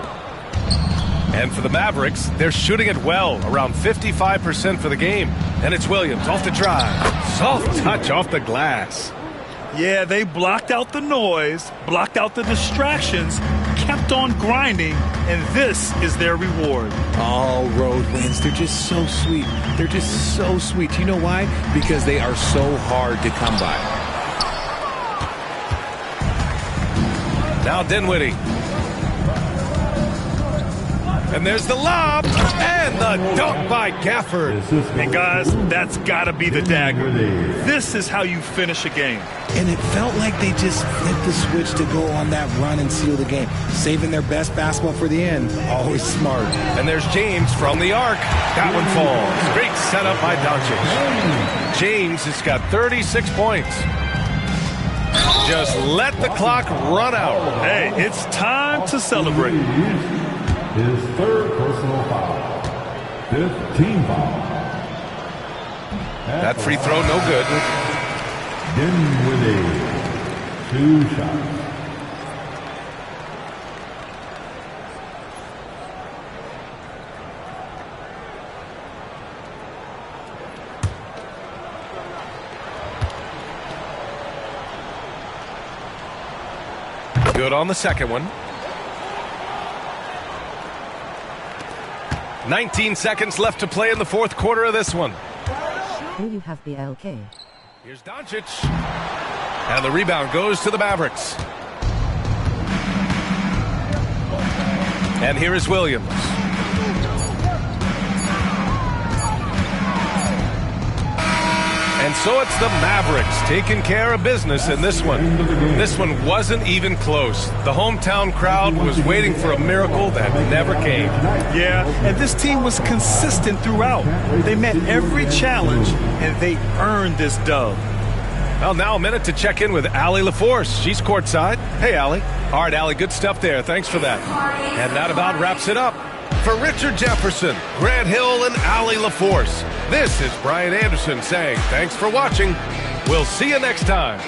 And for the Mavericks, they're shooting it well, around 55% for the game. And it's Williams off the drive. Soft touch off the glass. Yeah, they blocked out the noise, blocked out the distractions, kept on grinding, and this is their reward. All road wins. They're just so sweet. They're just so sweet. You know why? Because they are so hard to come by. Now Dinwiddie. And there's the lob, and the dunk by Gafford. And guys, that's got to be the dagger. This is how you finish a game. And it felt like they just flipped the switch to go on that run and seal the game, saving their best basketball for the end. Always smart. And there's James from the arc. That one falls. Great setup by Doncic. James has got 36 points. Just let the clock run out. Hey, it's time to celebrate. His 3rd personal foul. 5th team foul. That free throw no good. Dinwiddie, 2 shots. Good on the second one. 19 seconds left to play in the fourth quarter of this one. Will you have BLK? Here's Doncic. And the rebound goes to the Mavericks. And here is Williams. And so it's the Mavericks taking care of business in this one. This one wasn't even close. The hometown crowd was waiting for a miracle that never came. Yeah, and this team was consistent throughout. They met every challenge, and they earned this dub. Well, now a minute to check in with Allie LaForce. She's courtside. Hey, Allie. All right, Allie, good stuff there. Thanks for that. And that about wraps it up. For Richard Jefferson, Grant Hill, and Allie LaForce, this is Brian Anderson saying thanks for watching. We'll see you next time.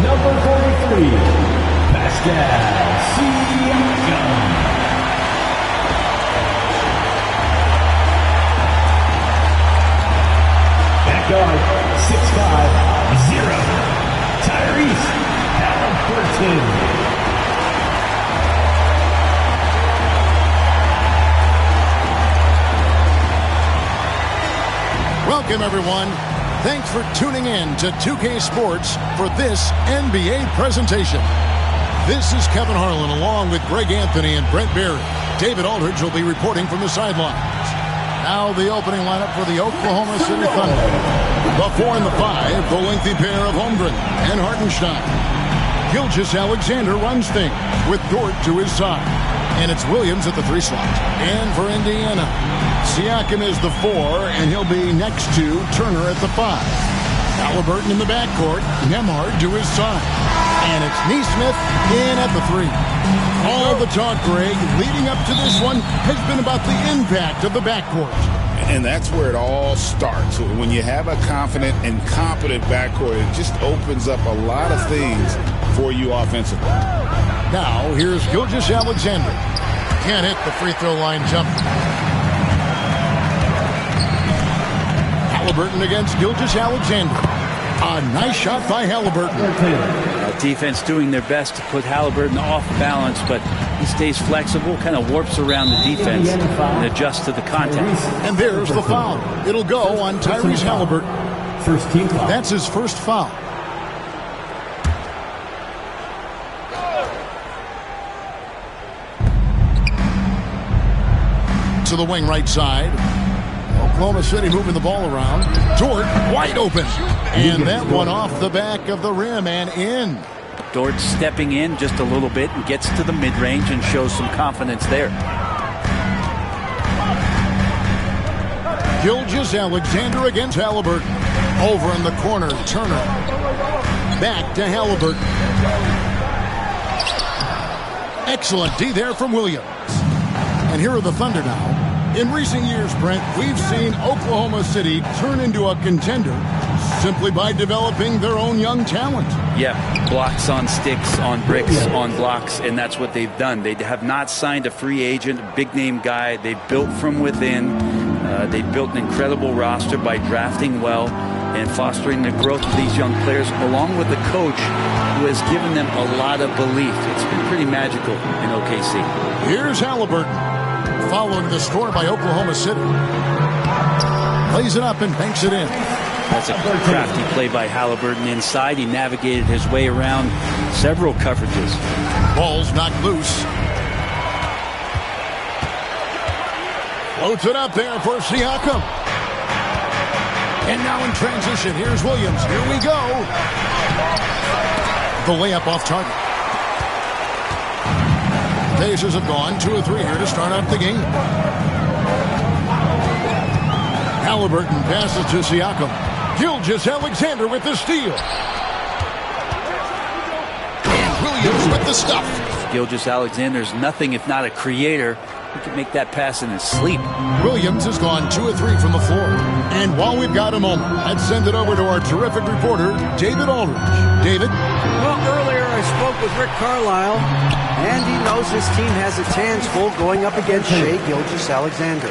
Number 43, Pascal Siakam. Guard, 6'5", 0, Tyrese Halliburton. Welcome, everyone. Thanks for tuning in to 2K Sports for this NBA presentation. This is Kevin Harlan along with Greg Anthony and Brent Berry. David Aldridge will be reporting from the sidelines. Now the opening lineup for the Oklahoma City Thunder. The 4 and the 5, the lengthy pair of Holmgren and Hartenstein. Gilgeous Alexander runs things with Dort to his side. And it's Williams at the 3 slot. And for Indiana, Siakam is the 4, and he'll be next to Turner at the 5. Halliburton in the backcourt, Nembhard to his side. And it's Neesmith in at the 3. All the talk, Greg, leading up to this one has been about the impact of the backcourt. And that's where it all starts. When you have a confident and competent backcourt, it just opens up a lot of things for you offensively. Now, here's Gilgeous-Alexander. Can't hit the free throw line jump. Halliburton against Gilgeous-Alexander. A nice shot by Halliburton. Defense doing their best to put Halliburton off balance, but he stays flexible, kind of warps around the defense and adjusts to the contact. And there's the foul. It'll go on Tyrese Halliburton. First team foul. That's his first foul. To the wing right side. Oklahoma City moving the ball around. Dort wide open. And that one off the back of the rim and in. Dort stepping in just a little bit and gets to the mid-range and shows some confidence there. Gilgeous-Alexander against Halliburton. Over in the corner, Turner. Back to Halliburton. Excellent D there from Williams. And here are the Thunder now. In recent years, Brent, we've seen Oklahoma City turn into a contender simply by developing their own young talent. Yeah, blocks on sticks, on bricks, on blocks, and that's what they've done. They have not signed a free agent, a big-name guy. They built from within. They built an incredible roster by drafting well and fostering the growth of these young players, along with a coach who has given them a lot of belief. It's been pretty magical in OKC. Here's Halliburton. Following the score by Oklahoma City. Plays it up and banks it in. That's a crafty play by Halliburton inside. He navigated his way around several coverages. Ball's knocked loose. Floats it up there for Siakam. And now in transition, here's Williams. Here we go. The layup off target. Pacers have gone 2 of 3 here to start out the game. Halliburton passes to Siakam. Gilgeous-Alexander with the steal. And Williams with the stuff. Gilgeous-Alexander's nothing if not a creator. He can make that pass in his sleep. Williams has gone 2 of 3 from the floor. And while we've got a moment, let's send it over to our terrific reporter, David Aldridge. David? Well, earlier I spoke with Rick Carlisle, and he knows his team has its hands full going up against Shai Gilgeous-Alexander.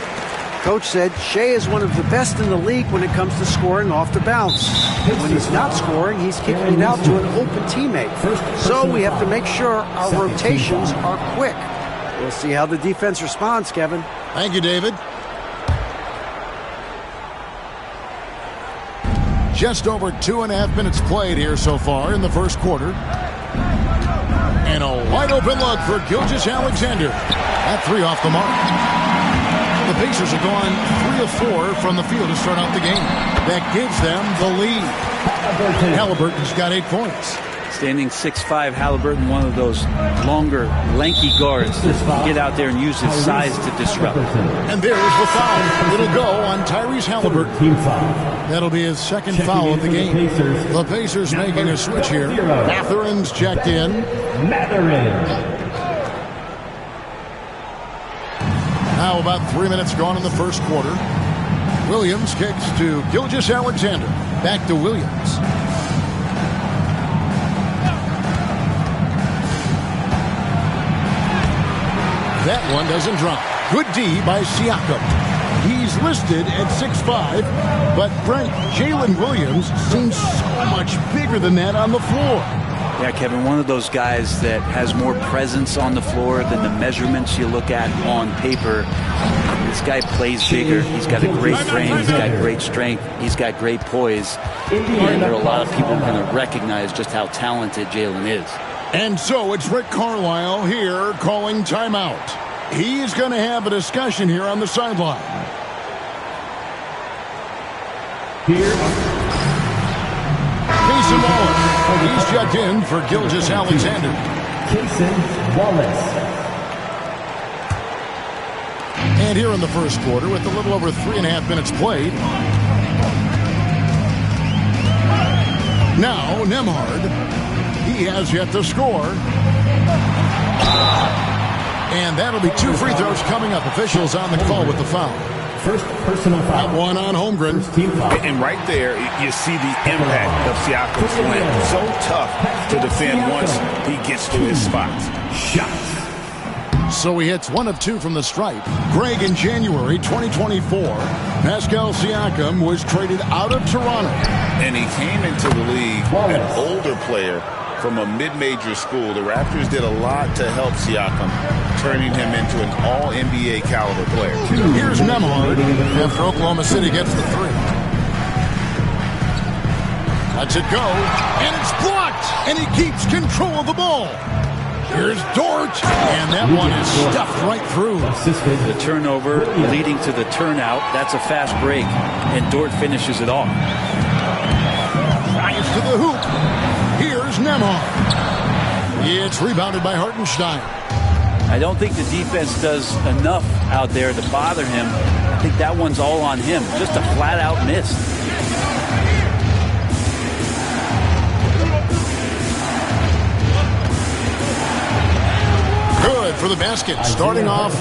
Coach said Shai is one of the best in the league when it comes to scoring off the bounce. When he's not scoring, he's kicking it out to an open teammate. So we have to make sure our rotations are quick. We'll see how the defense responds, Kevin. Thank you, David. Just over 2.5 minutes played here so far in the first quarter. And a wide open look for Gilgeous-Alexander. That 3 off the mark. The Pacers have gone 3 of 4 from the field to start out the game. That gives them the lead. Halliburton's got 8 points. Standing 6'5", Halliburton, one of those longer, lanky guards that get out there and use his size to disrupt. And there's the foul. It'll go on Tyrese Halliburton. Team foul. That'll be his second foul of the game. The Pacers making a switch here. Matherin's checked in. Now about 3 minutes gone in the first quarter. Williams kicks to Gilgeous-Alexander. Back to Williams. That one doesn't drop. Good D by Siakam. He's listed at 6'5", but Brent, Jalen Williams seems so much bigger than that on the floor. Yeah, Kevin, one of those guys that has more presence on the floor than the measurements you look at on paper. This guy plays bigger. He's got a great frame. He's got great strength. He's got great poise. And there are a lot of people who are going to recognize just how talented Jalen is. And so it's Rick Carlisle here calling timeout. He's going to have a discussion here on the sideline. Here. Cason Wallace. He's checked in for Gilgeous-Alexander. Cason Wallace. And here in the first quarter with a little over 3.5 minutes played. Now Nembhard. He has yet to score. And that'll be 2 free throws coming up. Officials on the call with the foul. First personal foul. That one on Holmgren. And right there, you see the impact of Siakam's slam. So tough to defend once he gets to his spots. Shots. So he hits 1 of 2 from the stripe. Greg, in January 2024, Pascal Siakam was traded out of Toronto. And he came into the league an older player from a mid-major school. The Raptors did a lot to help Siakam, turning him into an all-NBA caliber player. Here's Nembhard after Oklahoma City gets the 3. Lets it go, and it's blocked, and he keeps control of the ball. Here's Dort, and that one is stuffed right through. The turnover leading to the turnout. That's a fast break, and Dort finishes it off. Drives to the hoop. Here's Nembhard. It's rebounded by Hartenstein. I don't think the defense does enough out there to bother him. I think that one's all on him. Just a flat-out miss. Good for the basket. Starting off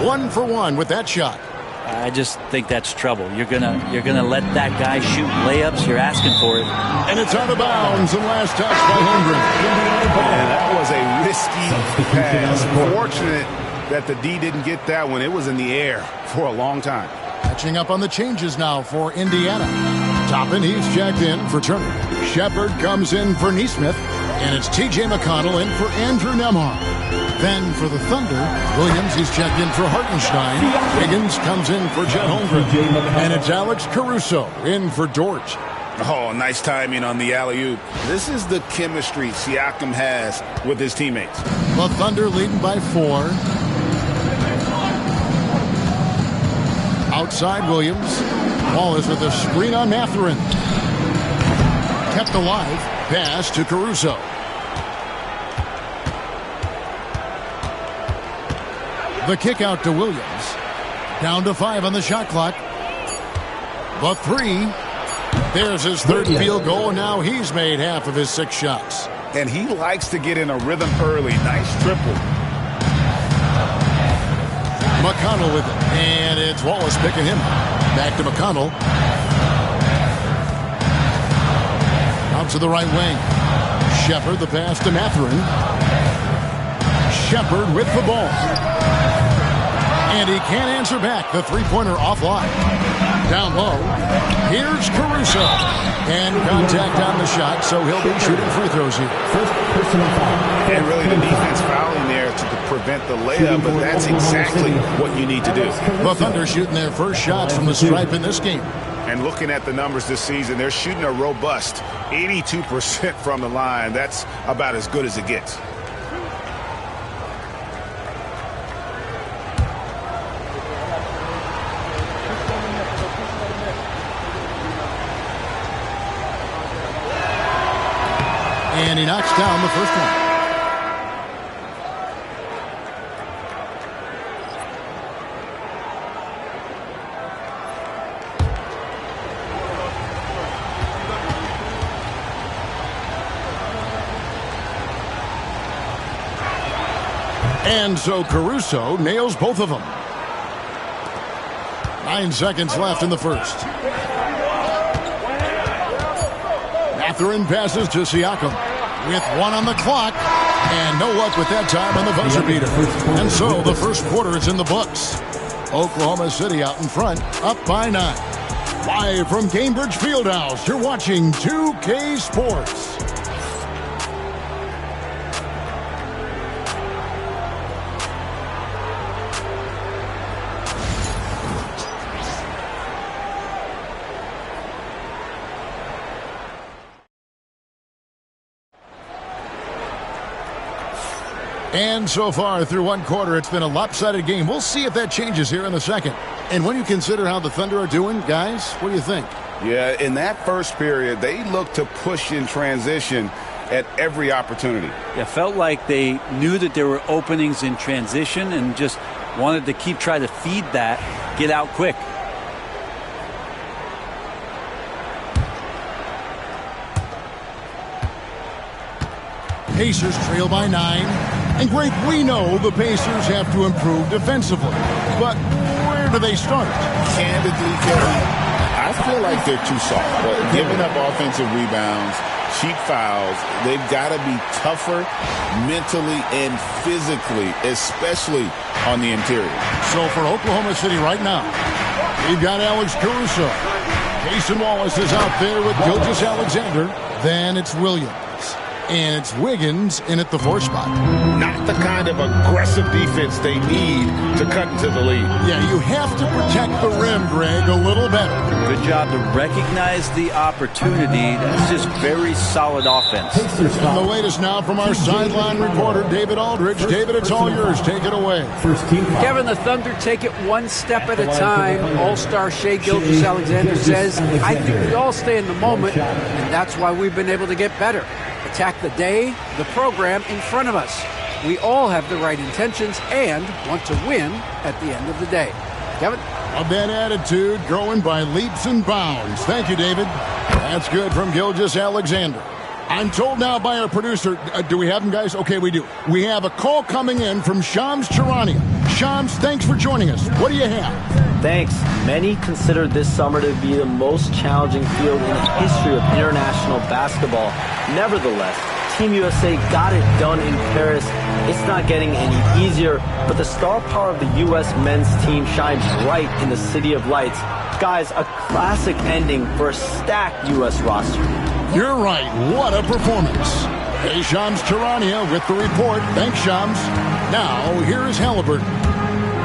1 for 1 with that shot. I just think that's trouble. You're gonna let that guy shoot layups. You're asking for it. And it's out of bounds and last touch by Holmgren. And that was a risky pass. Fortunate that the D didn't get that one. It was in the air for a long time. Catching up on the changes now for Indiana. Toppin, he's checked in for Turner. Shepard comes in for Neesmith. And it's T.J. McConnell in for Andrew Nembhard. Then for the Thunder, Williams, he's checked in for Hartenstein. Higgins comes in for Chet Holmgren. And it's Alex Caruso in for Dort. Oh, nice timing on the alley-oop. This is the chemistry Siakam has with his teammates. The Thunder leading by 4. Outside Williams. Ball is with a screen on Mathurin. Kept alive. Pass to Caruso. The kick out to Williams. Down to 5 on the shot clock. The 3. There's his 3rd field goal. Now he's made half of his 6 shots. And he likes to get in a rhythm early. Nice triple. McConnell with it. And it's Wallace picking him. Back to McConnell. Out to the right wing. Shepard, the pass to Mathurin. Shepard with the ball. And he can't answer back. The three-pointer offline. Down low. Here's Caruso. And contact on the shot, so he'll be shooting free throws here. First personal foul. And really the defense fouling there to prevent the layup, but that's exactly what you need to do. The Thunder shooting their first shots from the stripe in this game. And looking at the numbers this season, they're shooting a robust 82% from the line. That's about as good as it gets. And he knocks down the first one. And so Caruso nails both of them. 9 seconds left in the first. Mathurin passes to Siakam with 1 on the clock. And no luck with that time on the buzzer beater. And so the first quarter is in the books. Oklahoma City out in front, up by 9. Live from Cambridge Fieldhouse, you're watching 2K Sports. And so far through one quarter, it's been a lopsided game. We'll see if that changes here in the second. And when you consider how the Thunder are doing, guys, what do you think? Yeah, in that first period, they looked to push in transition at every opportunity. It felt like they knew that there were openings in transition and just wanted to keep trying to feed that, get out quick. Pacers trail by 9. And Greg, we know the Pacers have to improve defensively. But where do they start? Candidly, Kevin, I feel like they're too soft. But giving up offensive rebounds, cheap fouls, they've got to be tougher mentally and physically, especially on the interior. So for Oklahoma City right now, we've got Alex Caruso. Jason Wallace is out there with Gilgeous-Alexander. Then it's Williams. And it's Wiggins in at the 4 spot. Not the kind of aggressive defense they need to cut into the lead. Yeah, you have to protect the rim, Greg, a little better. Good job to recognize the opportunity. That's just very solid offense. And the latest now from our sideline reporter, David Aldridge. David, it's all yours. Take it away. Kevin, the Thunder take it one step at a time. All-star Shai Gilgeous-Alexander says, I think we all stay in the moment, and that's why we've been able to get better. Attack the day, the program in front of us. We all have the right intentions and want to win at the end of the day. Kevin? Of that attitude growing by leaps and bounds. Thank you, David. That's good from Gilgeous-Alexander. I'm told now by our producer, do we have him, guys? Okay, we do. We have a call coming in from Shams Charania. Shams, thanks for joining us. What do you have? Thanks. Many consider this summer to be the most challenging field in the history of international basketball. Nevertheless, Team USA got it done in Paris. It's not getting any easier, but the star power of the U.S. men's team shines bright in the City of Lights. Guys, a classic ending for a stacked U.S. roster. You're right. What a performance. Hey, Shams Charania with the report. Thanks, Shams. Now, here is Halliburton.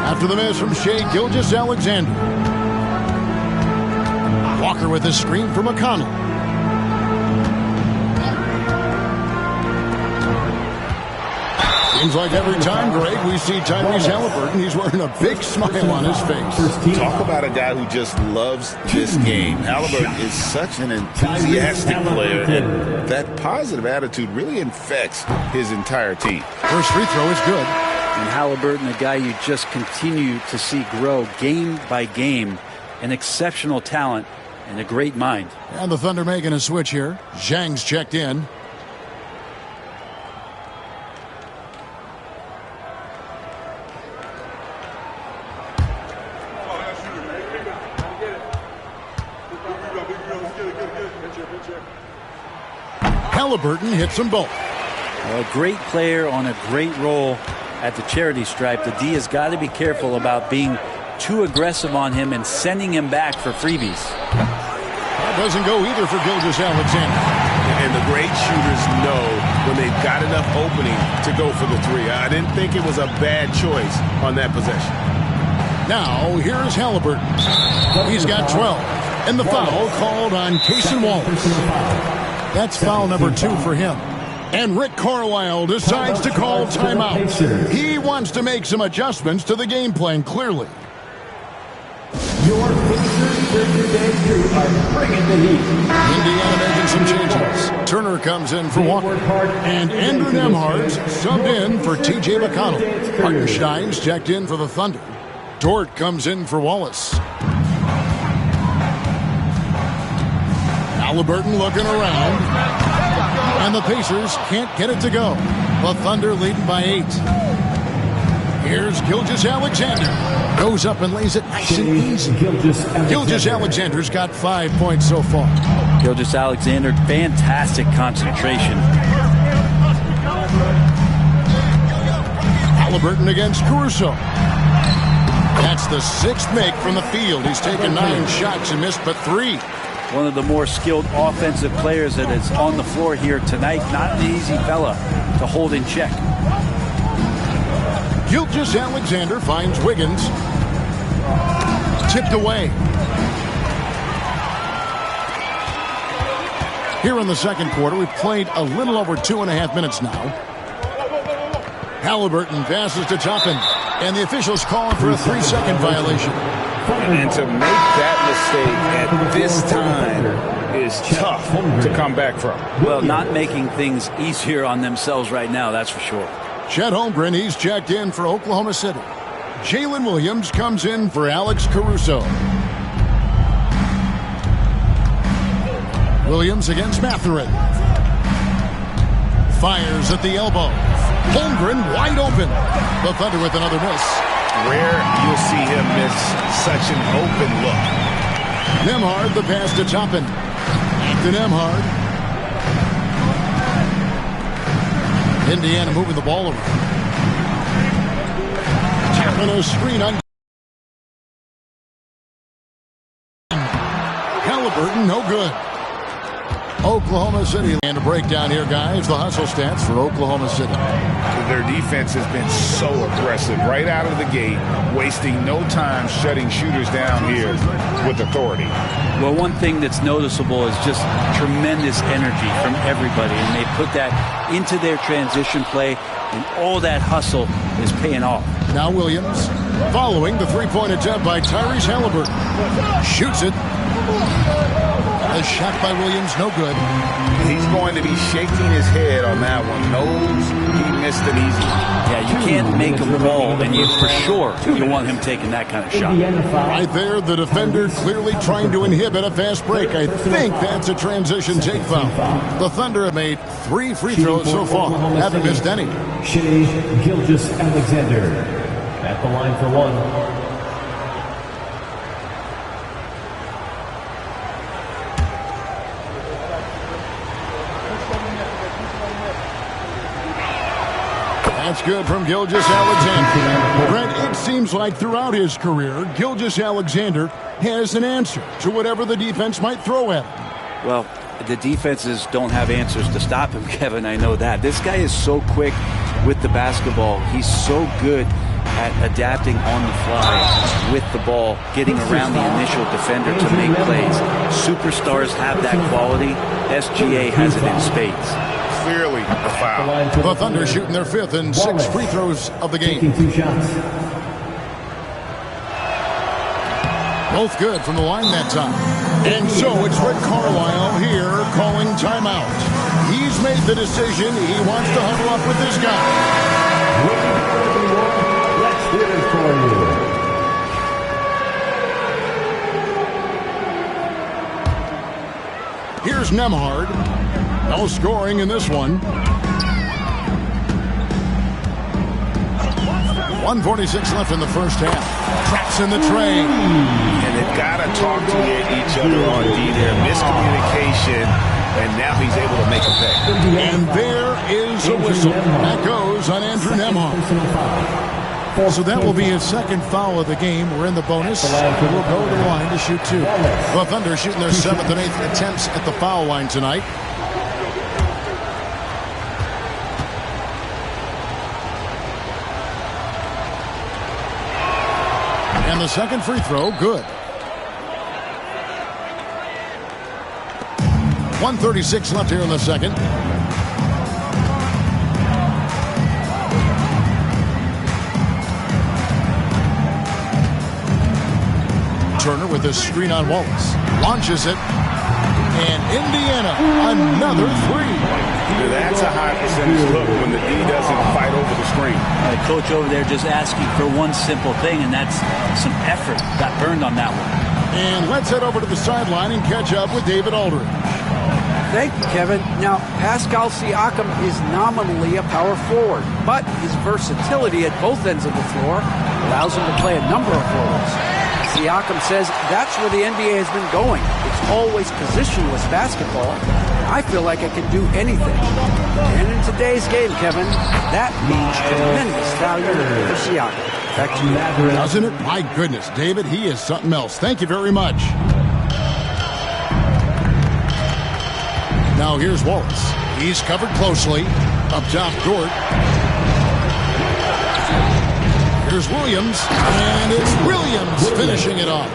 After the miss from Shai Gilgeous-Alexander. Walker with a screen for McConnell. Seems like every time, Greg, we see Tyrese Halliburton, he's wearing a big smile on his face. Talk about a guy who just loves this game. Halliburton is such an enthusiastic player, and that positive attitude really infects his entire team. First free throw is good. And Halliburton, a guy you just continue to see grow game by game, an exceptional talent and a great mind. And the Thunder making a switch here. Zhang's checked in. Halliburton hits them both. A great player on a great role at the charity stripe. The D has got to be careful about being too aggressive on him and sending him back for freebies. That doesn't go either for Gilgeous-Alexander. And the great shooters know when they've got enough opening to go for the three. I didn't think it was a bad choice on that possession. Now, here's Halliburton. He's got 12. And the foul called on Cason Wallace. That's foul number 2 for him. And Rick Carlisle decides to call timeout. He wants to make some adjustments to the game plan, clearly. Your Pacers here today are bringing the heat. Indiana making some changes. Turner comes in for Walker. And Andrew Nembhard's subbed in for T.J. McConnell. Hartenstein's checked in for the Thunder. Dort comes in for Wallace. Halliburton looking around. And the Pacers can't get it to go. The Thunder leading by 8. Here's Gilgeous-Alexander. Goes up and lays it nice and easy. Gilgeous-Alexander's got 5 points so far. Gilgeous-Alexander, fantastic concentration. Halliburton against Caruso. That's the 6th make from the field. He's taken 9 shots and missed but 3. One of the more skilled offensive players that is on the floor here tonight. Not an easy fella to hold in check. Gilgeous-Alexander finds Wiggins. Tipped away. Here in the second quarter, we've played a little over 2.5 minutes now. Halliburton passes to Toppin, and the officials calling for a 3-second violation. And to make that mistake at this time is tough to come back from. Well, not making things easier on themselves right now, that's for sure. Chet Holmgren, he's checked in for Oklahoma City. Jalen Williams comes in for Alex Caruso. Williams against Mathurin. Fires at the elbow. Holmgren wide open. The Thunder with another miss. Rare you'll see him miss such an open look. Nembhard the pass to Toppin. To Nembhard. Indiana moving the ball over. Tapping a screen on Halliburton, no good. Oklahoma City. And a breakdown here, guys. The hustle stats for Oklahoma City. Their defense has been so aggressive right out of the gate, wasting no time shutting shooters down here with authority. Well, one thing that's noticeable is just tremendous energy from everybody, and they put that into their transition play, and all that hustle is paying off. Now Williams, following the three-point attempt by Tyrese Halliburton. Shoots it. A shot by Williams, no good. He's going to be shaking his head on that one. Knows he missed it easy. Yeah, you can't make him fall, and you for sure you want him taking that kind of shot. Right there, the defender clearly trying to inhibit a fast break. I think that's a transition take foul. The Thunder have made 3 free throws so far. Haven't missed any. Shea Gilgeous-Alexander at the line for one. That's good from Gilgeous-Alexander. Brent, it seems like throughout his career, Gilgeous-Alexander has an answer to whatever the defense might throw at him. Well, the defenses don't have answers to stop him, Kevin. I know that. This guy is so quick with the basketball. He's so good at adapting on the fly with the ball, getting around the initial defender to make plays. Superstars have that quality. SGA has it in spades. Clearly a foul. The Thunder shooting their 5th and 6th free throws of the game. Taking 2 shots. Both good from the line that time. And so it's Rick Carlisle here calling timeout. He's made the decision. He wants to huddle up with this guy. Let's hear it for you. Here's Nembhard. No scoring in this one. 1:46 left in the first half. Traps in the tray. And they've got to talk to each other on D there. Miscommunication, and now he's able to make a pay. And there is a whistle. That goes on Andrew Nembhard. So that will be his 2nd foul of the game. We're in the bonus. We'll go to the line to shoot 2. The Thunder shooting their 7th and 8th attempts at the foul line tonight. And the 2nd free throw, good. 1:36 left here in the 2nd. Turner with a screen on Wallace. Launches it. And Indiana, another 3. That's a high percentage look when the D doesn't fight over the screen. The coach over there just asking for one simple thing, and that's some effort. Got burned on that one. And let's head over to the sideline and catch up with David Aldridge. Thank you, Kevin. Now, Pascal Siakam is nominally a power forward, but his versatility at both ends of the floor allows him to play a number of roles. Siakam says that's where the NBA has been going. It's always positionless basketball. I feel like I can do anything. And in today's game, Kevin, that means tremendous value for Siakam. Back to you. Doesn't it? My goodness, David, he is something else. Thank you very much. Now here's Wallace. He's covered closely. Up top, Dort. Here's Williams. And it's Williams finishing it off.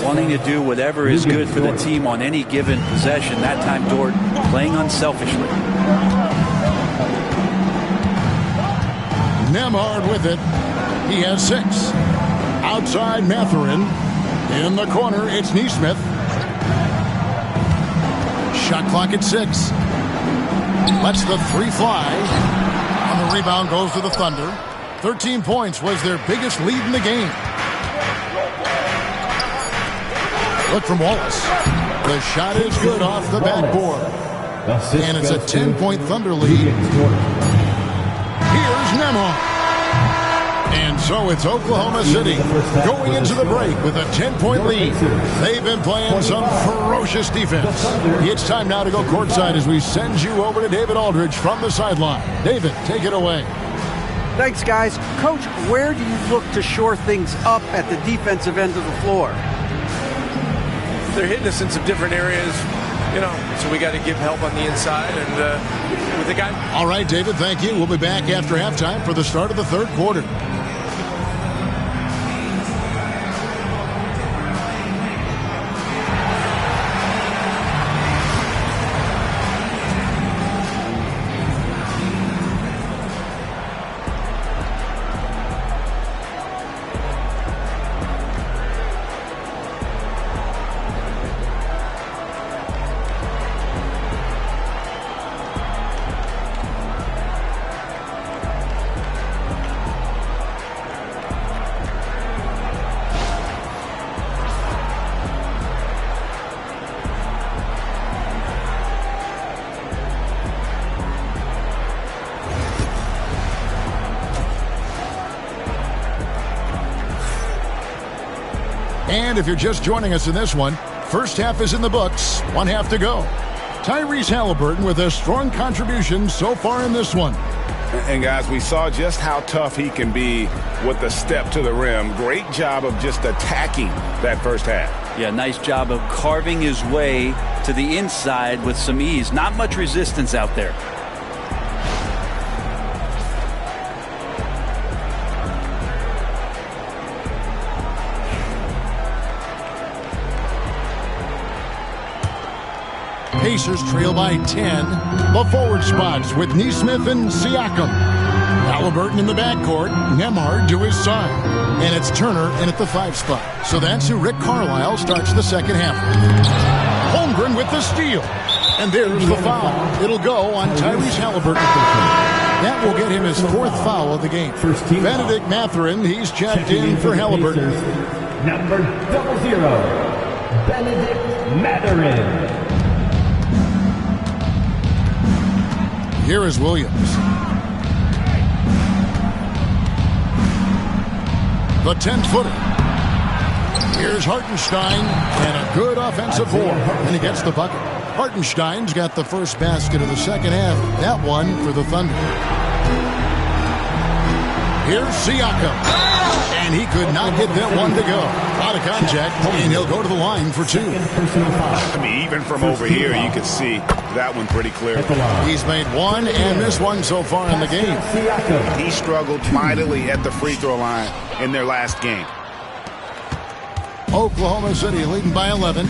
Wanting to do whatever is good for the team on any given possession. That time, Dort playing unselfishly. Nembhard with it. He has 6. Outside, Mathurin. In the corner, it's Nesmith. Shot clock at 6. Lets the 3 fly. On the rebound goes to the Thunder. 13 points was their biggest lead in the game. Look from Wallace. The shot is good off the backboard. And it's a 10-point Thunder lead. Here's Nembhard. And so it's Oklahoma City going into the break with a 10-point lead. They've been playing some ferocious defense. It's time now to go courtside as we send you over to David Aldridge from the sideline. David, take it away. Thanks, guys. Coach, where do you look to shore things up at the defensive end of the floor? They're hitting us in some different areas, so we got to give help on the inside and with the guy. All right, David, thank you. We'll be back after halftime for the start of the third quarter. And if you're just joining us in this one, first half is in the books, one half to go. Tyrese Halliburton with a strong contribution so far in this one. And guys, we saw just how tough he can be with the step to the rim. Great job of just attacking that first half. Yeah, nice job of carving his way to the inside with some ease. Not much resistance out there. Pacers trail by 10. The forward spots with Nesmith and Siakam. Halliburton in the backcourt. Nembhard to his side. And it's Turner in at the 5 spot. So that's who Rick Carlisle starts the second half. Holmgren with the steal. And there's the foul. It'll go on Tyrese Halliburton. That will get him his 4th foul of the game. Benedict Mathurin, he's checked in for Halliburton. Number 00, Benedict Mathurin. Here is Williams. The 10-footer. Here's Hartenstein, and a good offensive board. And he gets the bucket. Hartenstein's got the first basket of the second half. That one for the Thunder. Here's Siakam. And he could not get that one to go. Out of contact, and he'll go to the line for 2. I mean, even from over here, you can see that one pretty clearly. He's made one and missed one so far in the game. He struggled mightily at the free throw line in their last game. Oklahoma City leading by 11.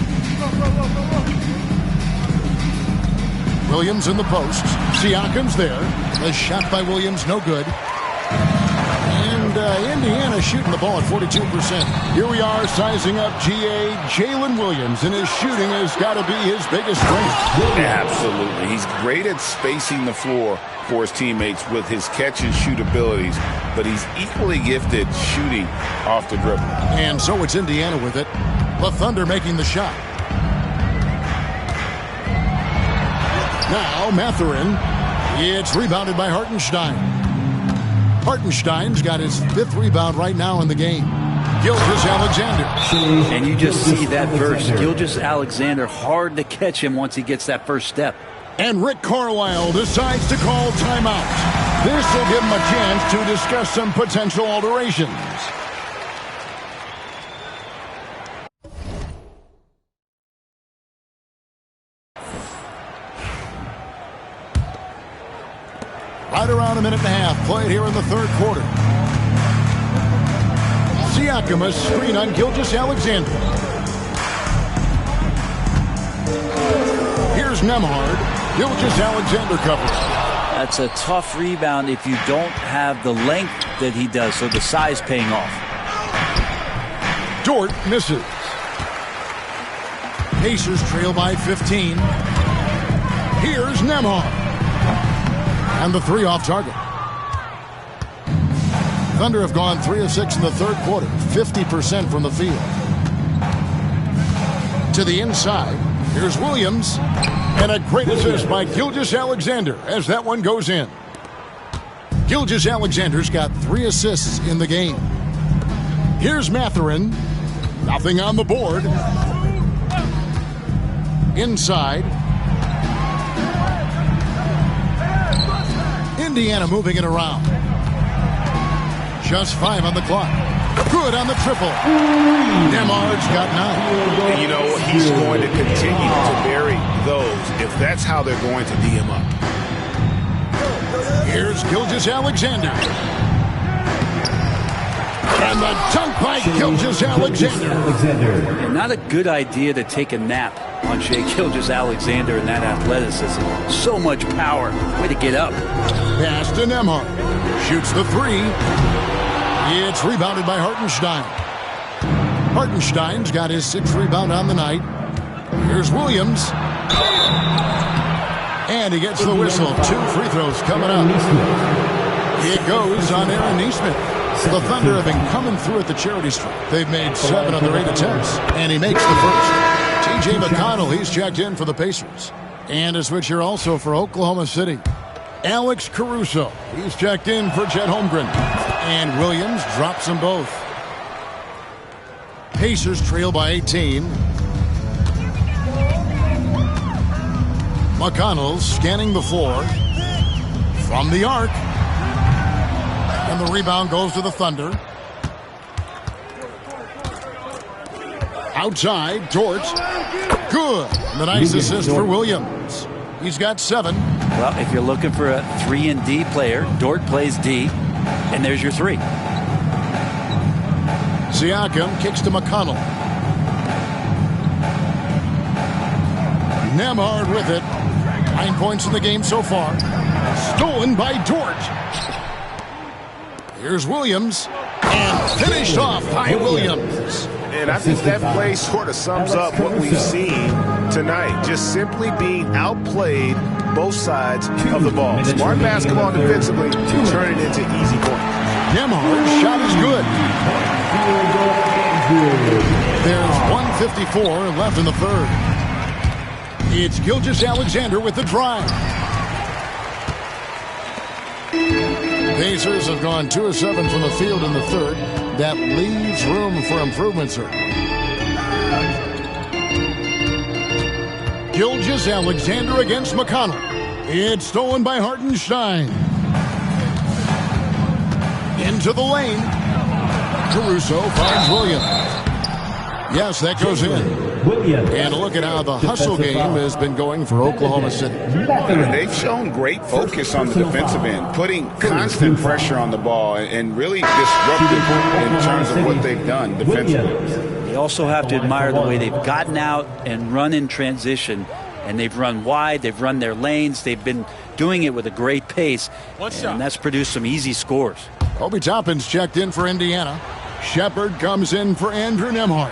Williams in the post. Siakam's there. The shot by Williams, no good. And Indiana shooting the ball at 42%. Here we are sizing up GA Jalen Williams, and his shooting has got to be his biggest strength. Absolutely. He's great at spacing the floor for his teammates with his catch and shoot abilities, but he's equally gifted shooting off the dribble. And so it's Indiana with it. The Thunder making the shot. Now Mathurin. It's rebounded by Hartenstein. Hartenstein's got his 5th rebound right now in the game. Gilgeous-Alexander. And you just see that burst. Gilgeous-Alexander, hard to catch him once he gets that first step. And Rick Carlisle decides to call timeout. This will give him a chance to discuss some potential alterations. Right around a minute and a half played here in the third quarter. Siakam, a screen on Gilgeous-Alexander. Here's Nembhard. Gilgeous-Alexander covers. That's a tough rebound if you don't have the length that he does, so the size paying off. Dort misses. Pacers trail by 15. Here's Nembhard. And the 3 off target. Thunder have gone 3 of 6 in the third quarter, 50% from the field. To the inside, here's Williams, And a great assist by Gilgeous-Alexander as that one goes in. Gilgeous-Alexander's got 3 assists in the game. Here's Mathurin. Nothing on the board. Inside. Indiana moving it around. Just 5 on the clock. Good on the triple. Nembhard's got 9. You know, he's going to continue to bury those if that's how they're going to D him up. Here's Gilgeous-Alexander. And the dunk by Gilgeous-Alexander. Not a good idea to take a nap on Shai Gilgeous-Alexander and that athleticism. So much power. Way to get up. Pass to Nembhard. Shoots the 3. It's rebounded by Hartenstein. Hartenstein's got his 6th rebound on the night. Here's Williams. And he gets the whistle. 2 free throws coming up. It goes on Aaron Nesmith. The Thunder have been coming through at the charity stripe. They've made 7 of their 8 attempts, and he makes the first. T.J. McConnell, he's checked in for the Pacers. And a switch here also for Oklahoma City. Alex Caruso, he's checked in for Chet Holmgren. And Williams drops them both. Pacers trail by 18. McConnell scanning the floor. From the arc. And the rebound goes to the Thunder. Outside, Dort. Good. The nice assist for Williams. He's got 7. Well, if you're looking for a 3-and-D player, Dort plays D, and there's your 3. Siakam kicks to McConnell. Nembhard with it. 9 points in the game so far. Stolen by Dort. Here's Williams. And finished off by Williams. And I think that play sort of sums up what we've seen tonight. Just simply being outplayed both sides of the ball. Smart basketball defensively, turn it into easy points. Nembhard's shot is good. There's 1:54 left in the third. It's Gilgeous-Alexander with the drive. Pacers have gone 2 of 7 from the field in the third. That leaves room for improvement, sir. Gilgeous-Alexander against McConnell. It's stolen by Hartenstein. Into the lane. Caruso finds Williams. Yes, that goes in. And look at how the hustle game has been going for Oklahoma City. They've shown great focus on the defensive end, putting constant pressure on the ball and really disruptive in terms of what they've done defensively. You also have to admire the way they've gotten out and run in transition, and they've run wide, they've run their lanes, they've been doing it with a great pace, and that's produced some easy scores. Obi Toppin's checked in for Indiana. Shepard comes in for Andrew Nembhard.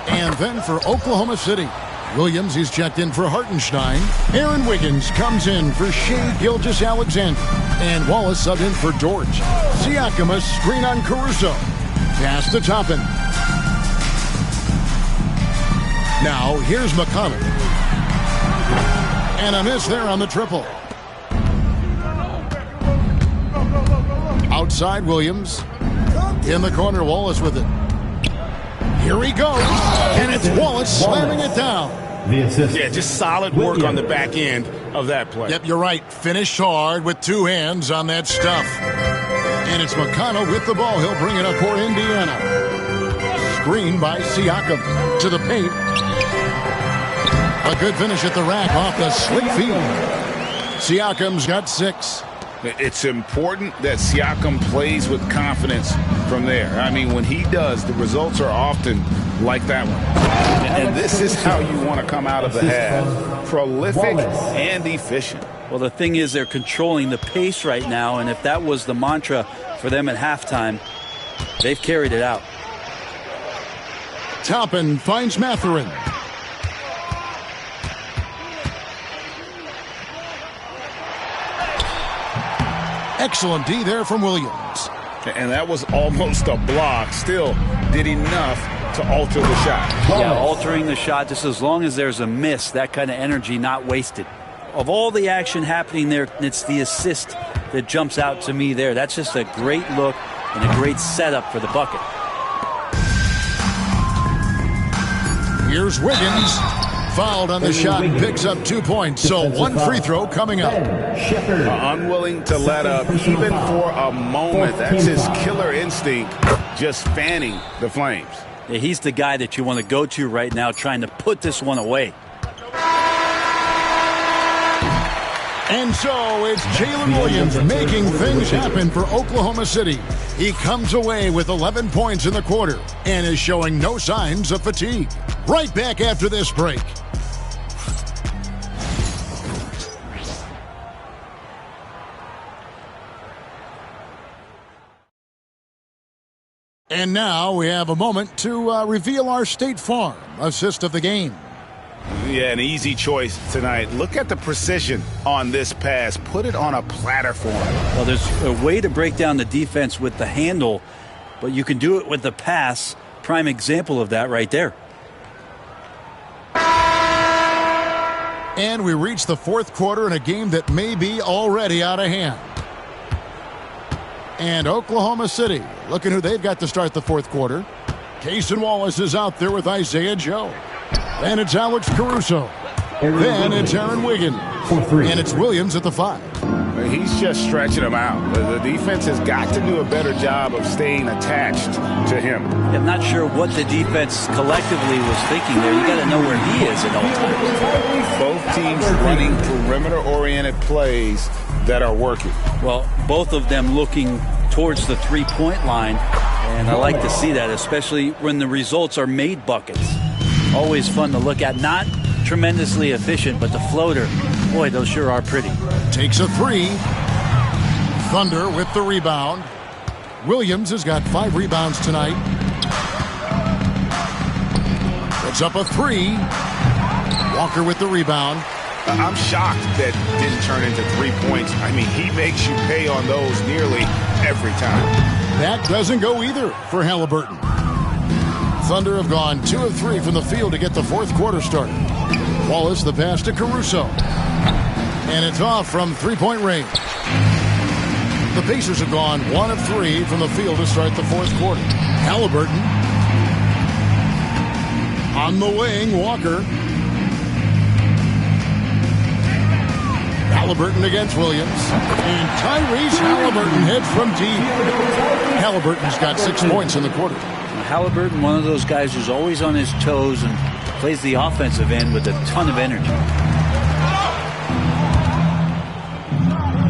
And then for Oklahoma City, Williams, he's checked in for Hartenstein. Aaron Wiggins comes in for Shai Gilgeous-Alexander. And Wallace subbed in for Dort. Siakam a screen on Caruso. Pass to Toppin. Now here's McConnell. And a miss there on the triple. Outside Williams. In the corner, Wallace with it. Here he goes, and it's Wallace slamming it down. Yeah, just solid work on the back end of that play. Yep, you're right. Finished hard with 2 hands on that stuff. And it's McConnell with the ball. He'll bring it up for Indiana. Screen by Siakam to the paint. A good finish at the rack off the slick feed. Siakam's got 6. It's important that Siakam plays with confidence from there. I mean, when he does, the results are often like that one. And this is how you want to come out of the half. Prolific and efficient. Well, the thing is they're controlling the pace right now, and if that was the mantra for them at halftime, they've carried it out. Toppin finds Mathurin. Excellent D there from Williams. And that was almost a block. Still did enough to alter the shot. Yeah, altering the shot, just as long as there's a miss, that kind of energy not wasted. Of all the action happening there, it's the assist that jumps out to me there. That's just a great look and a great setup for the bucket. Here's Wiggins. Fouled on the shot and picks up 2 points. So one free throw coming up. Unwilling to let up even for a moment. That's his killer instinct, just fanning the flames. Yeah, he's the guy that you want to go to right now trying to put this one away. And so it's Jalen Williams making things happen for Oklahoma City. He comes away with 11 points in the quarter and is showing no signs of fatigue. Right back after this break. And now we have a moment to reveal our State Farm assist of the game. Yeah, an easy choice tonight. Look at the precision on this pass. Put it on a platter for him. Well, there's a way to break down the defense with the handle, but you can do it with the pass. Prime example of that right there. And we reach the fourth quarter in a game that may be already out of hand. And Oklahoma City, looking who they've got to start the fourth quarter. Cason Wallace is out there with Isaiah Joe. Then it's Alex Caruso. Then it's Aaron Wiggins. And it's Williams at the 5. He's just stretching him out. The defense has got to do a better job of staying attached to him. I'm not sure what the defense collectively was thinking there. You got to know where he is at all times. Both teams running perimeter-oriented plays that are working. Well, both of them looking towards the three-point line, and I like to see that, especially when the results are made buckets. Always fun to look at. Not tremendously efficient, but the floater, boy, those sure are pretty. Takes a 3. Thunder with the rebound. Williams has got 5 rebounds tonight. Puts up a 3. Walker with the rebound. I'm shocked that didn't turn into 3 points. I mean, he makes you pay on those nearly every time. That doesn't go either for Halliburton. Thunder have gone 2 of 3 from the field to get the fourth quarter started. Wallace the pass to Caruso. And it's off from three-point range. The Pacers have gone 1 of 3 from the field to start the fourth quarter. Halliburton. On the wing, Walker. Halliburton against Williams. And Tyrese Halliburton hits from deep. Halliburton's got 6 points in the quarter. Halliburton, one of those guys who's always on his toes and plays the offensive end with a ton of energy.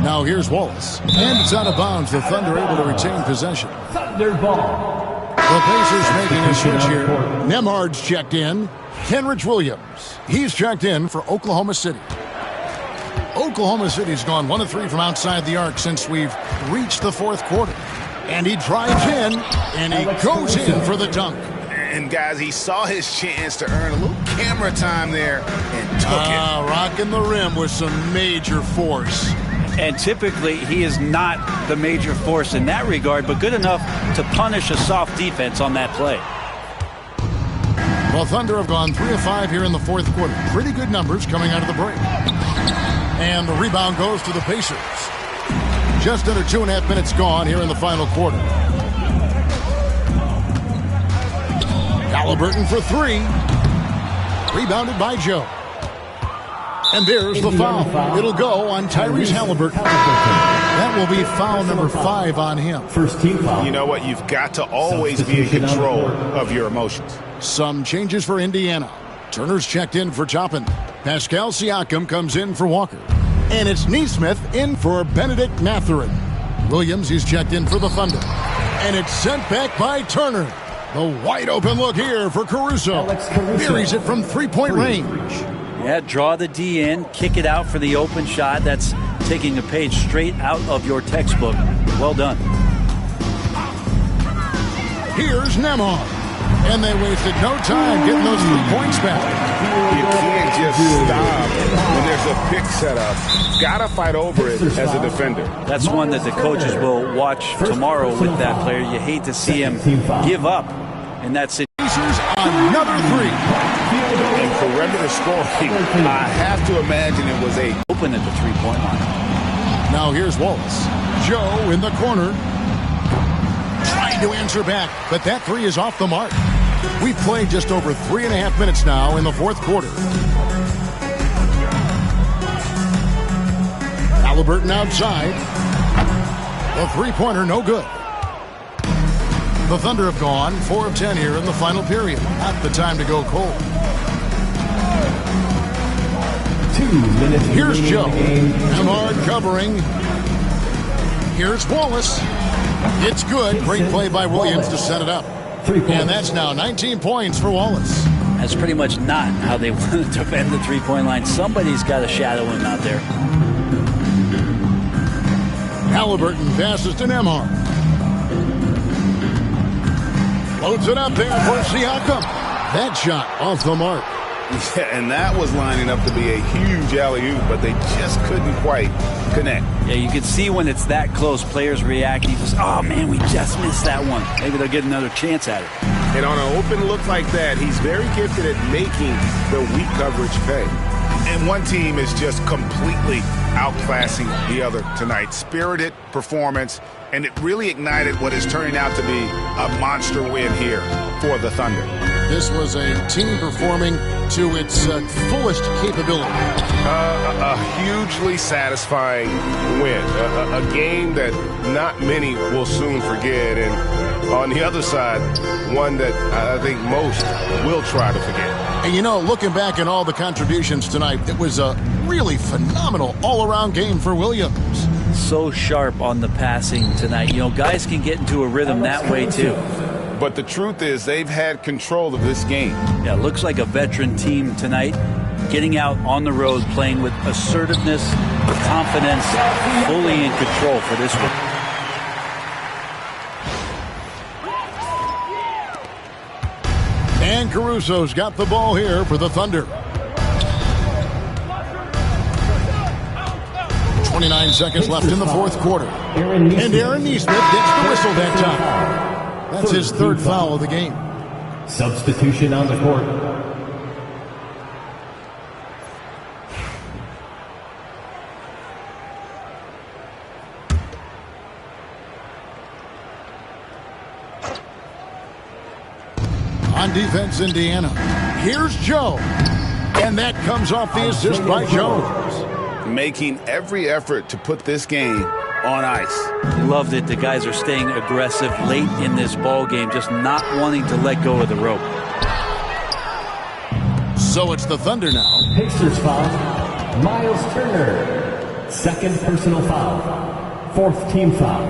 Now here's Wallace. And it's out of bounds. The Thunder able to retain possession. Thunder ball. The Pacers making a switch here. Nemhard's checked in. Kenrich Williams. He's checked in for Oklahoma City. Oklahoma City's gone 1 of 3 from outside the arc since we've reached the fourth quarter. And he drives in, and he goes in for the dunk. And, guys, he saw his chance to earn a little camera time there and took it. Rocking the rim with some major force. And typically, he is not the major force in that regard, but good enough to punish a soft defense on that play. Well, Thunder have gone 3 of 5 here in the fourth quarter. Pretty good numbers coming out of the break. And the rebound goes to the Pacers. Just under 2.5 minutes gone here in the final quarter. Halliburton for 3. Rebounded by Joe. And there's the foul. It'll go on Tyrese Halliburton. That will be foul number 5 on him. First team foul. You know what? You've got to always be in control of your emotions. Some changes for Indiana. Turner's checked in for Toppin. Pascal Siakam comes in for Walker. And it's Neesmith in for Benedict Mathurin. Williams, he's checked in for the Thunder. And it's sent back by Turner. The wide open look here for Caruso. Buries it from three-point range. Yeah, draw the D in, kick it out for the open shot. That's taking a page straight out of your textbook. Well done. Here's Nemhard. And they wasted no time getting those 3 points back. You can't just stop when there's a pick set up. Got to fight over it as a defender. That's one that the coaches will watch tomorrow with that player. You hate to see him give up in that situation. Another 3. And for regular scoring, I have to imagine it was open at the 3-point line. Now here's Wallace. Joe in the corner. Trying to answer back, but that 3 is off the mark. We've played just over 3.5 minutes now in the fourth quarter. Halliburton outside. The 3-pointer no good. The Thunder have gone 4 of 10 here in the final period. Not the time to go cold. 2 minutes. Here's Joe. Hard covering. Here's Wallace. It's good. Great play by Williams to set it up. And that's now 19 points for Wallace. That's pretty much not how they want to defend the 3-point line. Somebody's got to shadow him out there. Halliburton passes to Nembhard. Loads it up there for Siakam. That shot off the mark. Yeah, and that was lining up to be a huge alley-oop, but they just couldn't quite connect. Yeah, you can see when it's that close, players react. You just, oh, man, we just missed that one. Maybe they'll get another chance at it. And on an open look like that, he's very gifted at making the weak coverage pay. And one team is just completely outclassing the other tonight. Spirited performance, and it really ignited what is turning out to be a monster win here for the Thunder. This was a team performing to its fullest capability. A hugely satisfying win. A game that not many will soon forget. And on the other side, one that I think most will try to forget. And you know, looking back at all the contributions tonight, it was a really phenomenal all-around game for Williams. So sharp on the passing tonight. You know, guys can get into a rhythm that way too. But the truth is they've had control of this game. Yeah, looks like a veteran team tonight, getting out on the road, playing with assertiveness, confidence, fully in control for this one. And Caruso's got the ball here for the Thunder. 29 seconds left in the fourth quarter. And Aaron Nesmith gets the whistle that time. That's his third foul of the game. Substitution on the court. On defense, Indiana. Here's Joe. And that comes off the assist by Jones. Making every effort to put this game on ice. Loved it. The guys are staying aggressive late in this ball game, just not wanting to let go of the rope. So it's the Thunder now. Pacers foul. Miles Turner. Second personal foul. Fourth team foul.